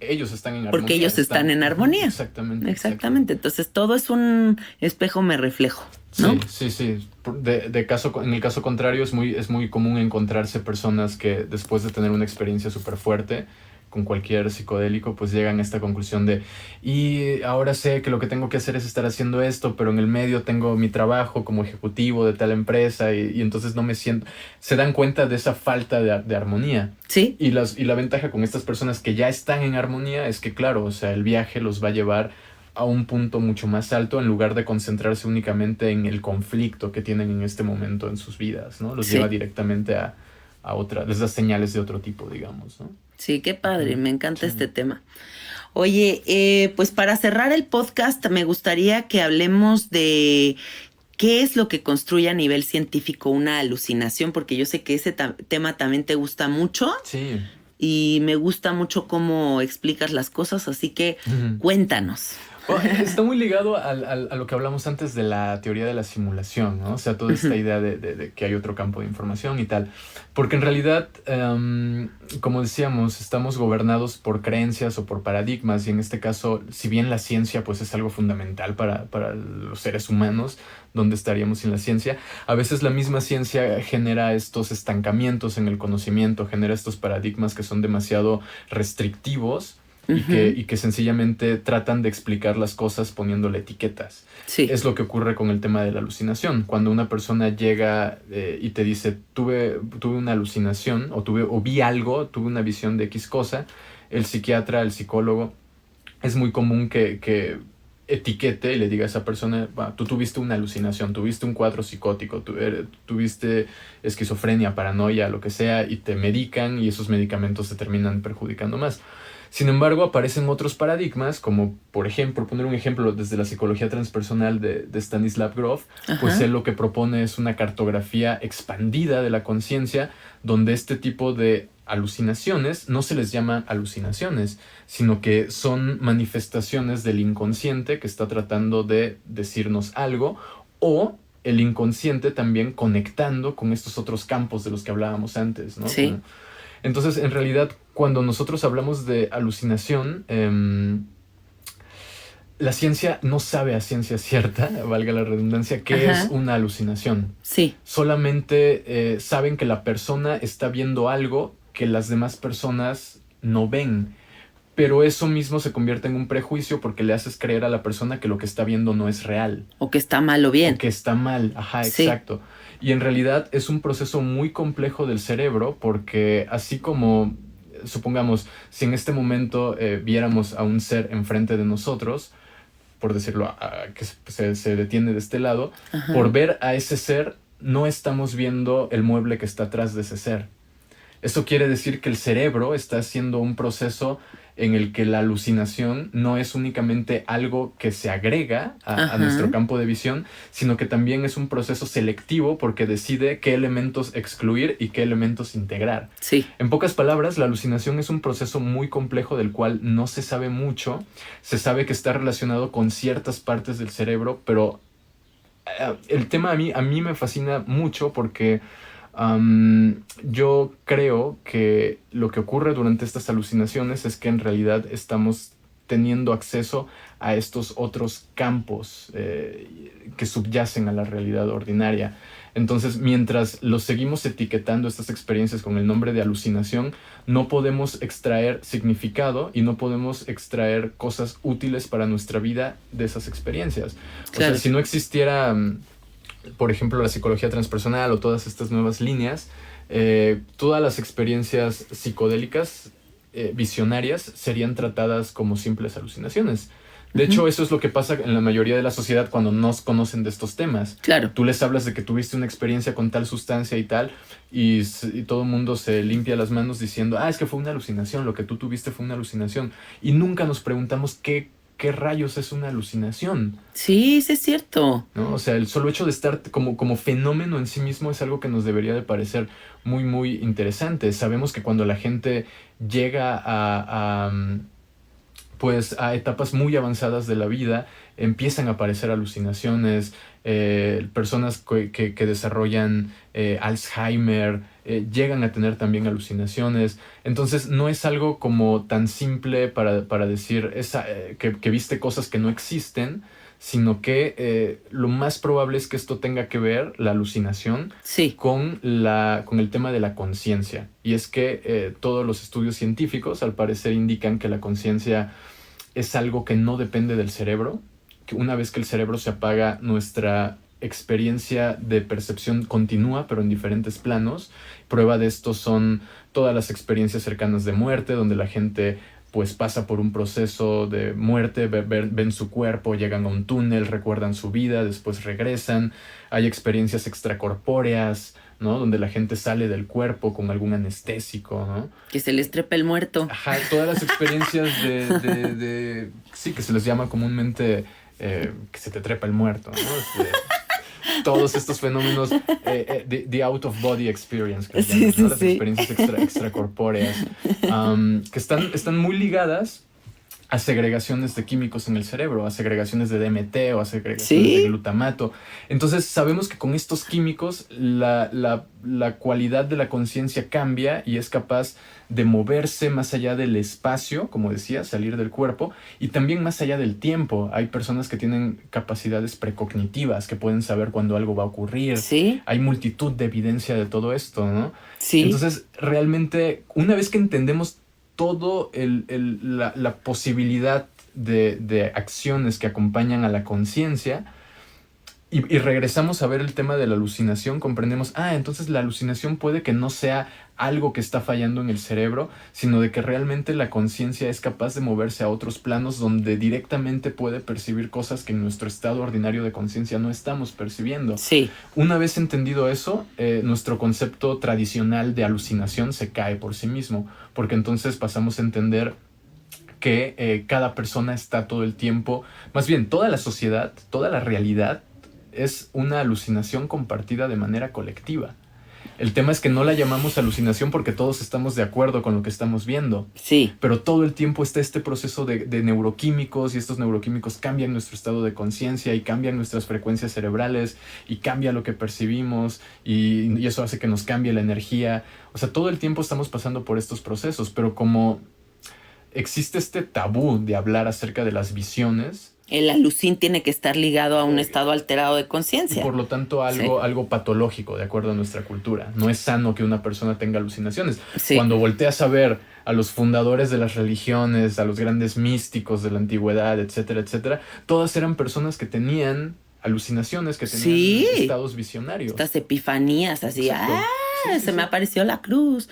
ellos están en armonía. Porque ellos están en armonía. Exactamente. Entonces todo es un espejo me reflejo, ¿no? Sí. En el caso contrario es muy común encontrarse personas que después de tener una experiencia súper fuerte con cualquier psicodélico, pues llegan a esta conclusión y ahora sé que lo que tengo que hacer es estar haciendo esto, pero en el medio tengo mi trabajo como ejecutivo de tal empresa y entonces no me siento. Se dan cuenta de esa falta de armonía. Sí. Y la ventaja con estas personas que ya están en armonía es que, claro, o sea, el viaje los va a llevar a un punto mucho más alto en lugar de concentrarse únicamente en el conflicto que tienen en este momento en sus vidas, ¿no? Los lleva directamente a otra, les da señales de otro tipo, digamos, ¿no? Sí, qué padre, me encanta este tema. Oye, pues para cerrar el podcast me gustaría que hablemos de qué es lo que construye a nivel científico una alucinación, porque yo sé que ese tema también te gusta mucho. Sí. Y me gusta mucho cómo explicas las cosas, así que cuéntanos. Está muy ligado a lo que hablamos antes de la teoría de la simulación, ¿no? O sea, toda esta idea de que hay otro campo de información y tal. Porque en realidad, como decíamos, estamos gobernados por creencias o por paradigmas, y en este caso, si bien la ciencia pues es algo fundamental para los seres humanos, ¿dónde estaríamos sin la ciencia? A veces la misma ciencia genera estos estancamientos en el conocimiento, genera estos paradigmas que son demasiado restrictivos. Y que sencillamente tratan de explicar las cosas poniéndole etiquetas. Sí. Es lo que ocurre con el tema de la alucinación. Cuando una persona llega y te dice, tuve una alucinación, o vi algo, tuve una visión de X cosa, el psiquiatra, el psicólogo, es muy común que etiquete y le diga a esa persona, tú tuviste una alucinación, tuviste un cuadro psicótico, tuviste esquizofrenia, paranoia, lo que sea, y te medican, y esos medicamentos te terminan perjudicando más. Sin embargo, aparecen otros paradigmas, como por ejemplo, poner un ejemplo desde la psicología transpersonal de Stanislav Grof, pues él lo que propone es una cartografía expandida de la conciencia, donde este tipo de alucinaciones no se les llama alucinaciones, sino que son manifestaciones del inconsciente que está tratando de decirnos algo, o el inconsciente también conectando con estos otros campos de los que hablábamos antes, ¿no? Sí. Entonces, en realidad, cuando nosotros hablamos de alucinación, la ciencia no sabe a ciencia cierta, valga la redundancia, qué Ajá. es una alucinación. Sí, Solamente saben que la persona está viendo algo que las demás personas no ven. Pero eso mismo se convierte en un prejuicio porque le haces creer a la persona que lo que está viendo no es real o que está mal o o bien. que está mal. Ajá, Sí, exacto. Y en realidad es un proceso muy complejo del cerebro porque así como, supongamos, si en este momento viéramos a un ser enfrente de nosotros, por decirlo, que se detiene de este lado, por ajá, ver a ese ser, no estamos viendo el mueble que está atrás de ese ser. Eso quiere decir que el cerebro está haciendo un proceso en el que la alucinación no es únicamente algo que se agrega a nuestro ajá, campo de visión, sino que también es un proceso selectivo porque decide qué elementos excluir y qué elementos integrar. sí, En pocas palabras, la alucinación es un proceso muy complejo del cual no se sabe mucho. Se sabe que está relacionado con ciertas partes del cerebro, pero el tema a mí me fascina mucho porque yo creo que lo que ocurre durante estas alucinaciones es que en realidad estamos teniendo acceso a estos otros campos que subyacen a la realidad ordinaria. Entonces, mientras los seguimos etiquetando estas experiencias con el nombre de alucinación, no podemos extraer significado y no podemos extraer cosas útiles para nuestra vida de esas experiencias. O sea, claro. si no existiera por ejemplo, la psicología transpersonal o todas estas nuevas líneas, todas las experiencias psicodélicas visionarias serían tratadas como simples alucinaciones. De Ujú, hecho, eso es lo que pasa en la mayoría de la sociedad cuando no conocen de estos temas. claro. Tú les hablas de que tuviste una experiencia con tal sustancia y tal, y todo el mundo se limpia las manos diciendo, es que fue una alucinación, lo que tú tuviste fue una alucinación. Y nunca nos preguntamos qué rayos es una alucinación. Sí, sí es cierto. ¿No? O sea, el solo hecho de estar como fenómeno en sí mismo es algo que nos debería de parecer muy, muy interesante. Sabemos que cuando la gente llega pues a etapas muy avanzadas de la vida, empiezan a aparecer alucinaciones, personas que desarrollan Alzheimer, llegan a tener también alucinaciones. Entonces no es algo como tan simple para decir que viste cosas que no existen, sino que lo más probable es que esto tenga que ver, la alucinación, Sí, con el tema de la conciencia. Y es que todos los estudios científicos al parecer indican que la conciencia es algo que no depende del cerebro, que una vez que el cerebro se apaga, nuestra experiencia de percepción continúa, pero en diferentes planos. Prueba de esto son todas las experiencias cercanas de muerte, donde la gente pues pasa por un proceso de muerte, ven su cuerpo, llegan a un túnel, recuerdan su vida, después regresan. Hay experiencias extracorpóreas, ¿no? Donde la gente sale del cuerpo con algún anestésico, ¿no? que se les trepa el muerto. Ajá, todas las experiencias sí, que se les llama comúnmente que se te trepa el muerto, ¿no? Todos estos fenómenos, the out of body experience, que le Sí, llaman, ¿no? sí, Las sí. experiencias extracorpóreas, que están muy ligadas a segregaciones de químicos en el cerebro, a segregaciones de DMT o a segregaciones de Sí, glutamato. Entonces sabemos que con estos químicos la cualidad de la conciencia cambia y es capaz de moverse más allá del espacio, como decía, salir del cuerpo, y también más allá del tiempo. Hay personas que tienen capacidades precognitivas, que pueden saber cuándo algo va a ocurrir. sí, Hay multitud de evidencia de todo esto, ¿no? sí, Entonces, realmente, una vez que entendemos todo la posibilidad de acciones que acompañan a la conciencia y regresamos a ver el tema de la alucinación, comprendemos, entonces la alucinación puede que no sea algo que está fallando en el cerebro, sino de que realmente la conciencia es capaz de moverse a otros planos donde directamente puede percibir cosas que en nuestro estado ordinario de conciencia no estamos percibiendo. sí, Una vez entendido eso, nuestro concepto tradicional de alucinación se cae por sí mismo, porque entonces pasamos a entender que cada persona está todo el tiempo, más bien toda la sociedad, toda la realidad es una alucinación compartida de manera colectiva. El tema es que no la llamamos alucinación porque todos estamos de acuerdo con lo que estamos viendo. Sí. Pero todo el tiempo está este proceso de neuroquímicos, y estos neuroquímicos cambian nuestro estado de conciencia y cambian nuestras frecuencias cerebrales y cambia lo que percibimos y eso hace que nos cambie la energía. O sea, todo el tiempo estamos pasando por estos procesos, pero como existe este tabú de hablar acerca de las visiones. El alucin tiene que estar ligado a un estado alterado de conciencia. Por lo tanto, algo patológico, de acuerdo a nuestra cultura. No es sano que una persona tenga alucinaciones. Sí. Cuando volteas a ver a los fundadores de las religiones, a los grandes místicos de la antigüedad, etcétera, etcétera, todas eran personas que tenían alucinaciones, que tenían estados visionarios. Estas epifanías así, Sí. Me apareció la cruz.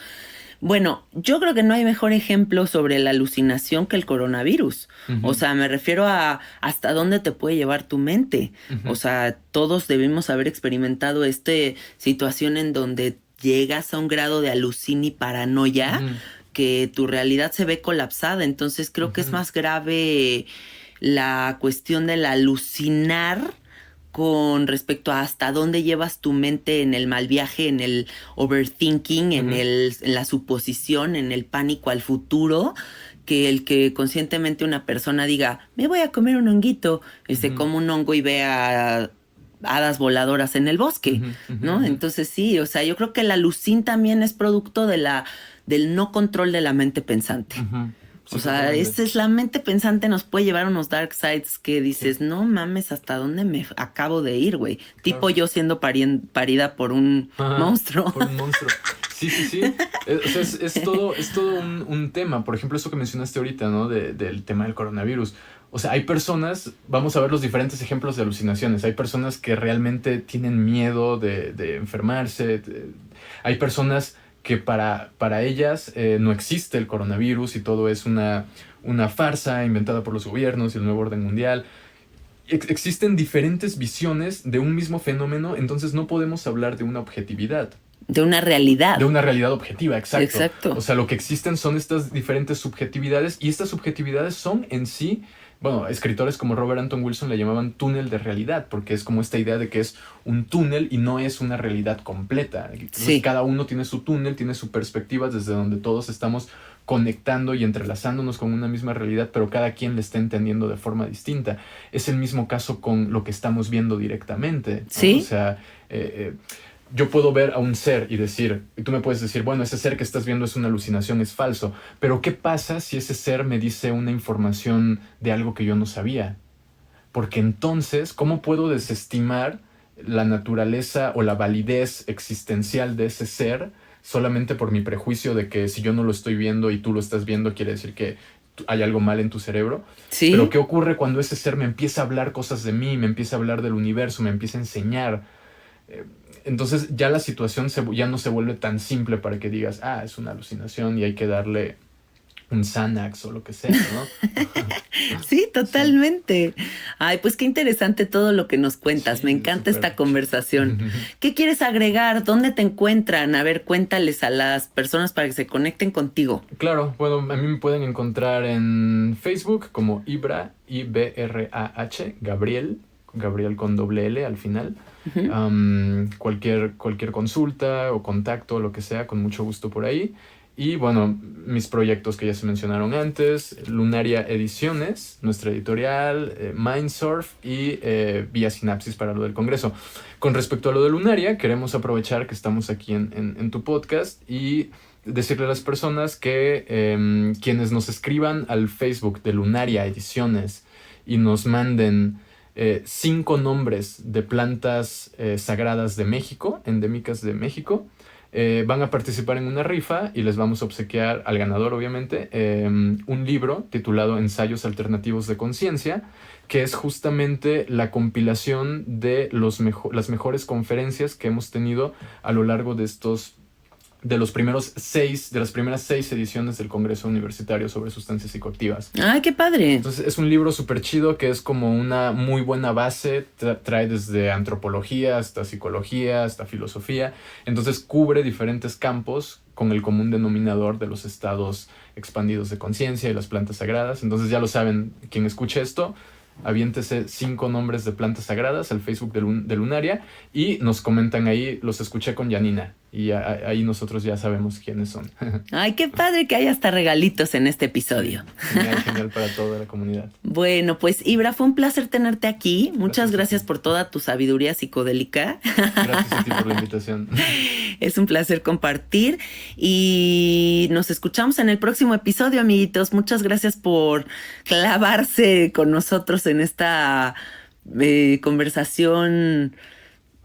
Bueno, yo creo que no hay mejor ejemplo sobre la alucinación que el coronavirus. O sea, me refiero a hasta dónde te puede llevar tu mente. O sea, todos debimos haber experimentado esta situación en donde llegas a un grado de alucin y paranoia que tu realidad se ve colapsada. Entonces creo que es más grave la cuestión del alucinar con respecto a hasta dónde llevas tu mente en el mal viaje, en el overthinking, en la suposición, en el pánico al futuro, que el que conscientemente una persona diga, me voy a comer un honguito, se come un hongo y vea hadas voladoras en el bosque, ¿no? Entonces sí, o sea, yo creo que el alucin también es producto del no control de la mente pensante. Sí, o sea, esa es la mente pensante, nos puede llevar a unos dark sides que dices, no mames, ¿hasta dónde me acabo de ir, güey? Claro. Tipo yo siendo parida por un monstruo. Por un monstruo. Sí. Es todo un tema. Por ejemplo, eso que mencionaste ahorita, ¿no? Del tema del coronavirus. O sea, hay personas, vamos a ver los diferentes ejemplos de alucinaciones. Hay personas que realmente tienen miedo de enfermarse. Hay personas que para ellas no existe el coronavirus y todo es una farsa inventada por los gobiernos y el nuevo orden mundial. Existen diferentes visiones de un mismo fenómeno, entonces no podemos hablar de una objetividad. De una realidad. De una realidad objetiva, Exacto. O sea, lo que existen son estas diferentes subjetividades y estas subjetividades son en sí... Bueno, escritores como Robert Anton Wilson le llamaban túnel de realidad, porque es como esta idea de que es un túnel y no es una realidad completa. Entonces, cada uno tiene su túnel, tiene su perspectiva desde donde todos estamos conectando y entrelazándonos con una misma realidad, pero cada quien le está entendiendo de forma distinta. Es el mismo caso con lo que estamos viendo directamente, ¿no? Sí. O sea, yo puedo ver a un ser y tú me puedes decir, bueno, ese ser que estás viendo es una alucinación, es falso. Pero ¿qué pasa si ese ser me dice una información de algo que yo no sabía? Porque entonces, ¿cómo puedo desestimar la naturaleza o la validez existencial de ese ser solamente por mi prejuicio de que si yo no lo estoy viendo y tú lo estás viendo, quiere decir que hay algo mal en tu cerebro? Sí. Pero ¿qué ocurre cuando ese ser me empieza a hablar cosas de mí, me empieza a hablar del universo, me empieza a enseñar? Entonces ya la situación ya no se vuelve tan simple para que digas, es una alucinación y hay que darle un Xanax o lo que sea, ¿no? Sí, totalmente. Sí. Ay, pues qué interesante todo lo que nos cuentas. Sí, me encanta esta conversación. ¿Qué quieres agregar? ¿Dónde te encuentran? A ver, cuéntales a las personas para que se conecten contigo. Claro, bueno, a mí me pueden encontrar en Facebook como Ibrah, I-B-R-A-H, Gabriel con doble L al final. Cualquier consulta o contacto, lo que sea, con mucho gusto por ahí. Y bueno, mis proyectos que ya se mencionaron antes, Lunaria Ediciones, nuestra editorial, Mindsurf y Vía Sinapsis para lo del Congreso. Con respecto a lo de Lunaria, queremos aprovechar que estamos aquí en tu podcast y decirle a las personas que quienes nos escriban al Facebook de Lunaria Ediciones y nos manden 5 nombres de plantas sagradas de México, endémicas de México, van a participar en una rifa y les vamos a obsequiar al ganador, obviamente, un libro titulado Ensayos Alternativos de Conciencia, que es justamente la compilación de las mejores conferencias que hemos tenido a lo largo de las primeras 6 ediciones del Congreso Universitario sobre Sustancias Psicoactivas. ¡Ay, qué padre! Entonces es un libro súper chido que es como una muy buena base, trae desde antropología hasta psicología, hasta filosofía, entonces cubre diferentes campos con el común denominador de los estados expandidos de conciencia y las plantas sagradas. Entonces ya lo saben, quien escuche esto, aviéntese 5 nombres de plantas sagradas al Facebook de Lunaria y nos comentan ahí, los escuché con Janina. Y ahí nosotros ya sabemos quiénes son. Ay, qué padre que haya hasta regalitos en este episodio. Genial, genial para toda la comunidad. Bueno, pues Ibra, fue un placer tenerte aquí. Muchas gracias por toda tu sabiduría psicodélica. Gracias a ti por la invitación. Es un placer compartir y nos escuchamos en el próximo episodio, amiguitos. Muchas gracias por clavarse con nosotros en esta conversación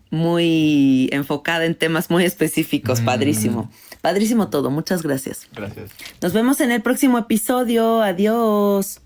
muy enfocada en temas muy específicos. Padrísimo. Padrísimo todo. Muchas gracias. Gracias. Nos vemos en el próximo episodio. Adiós.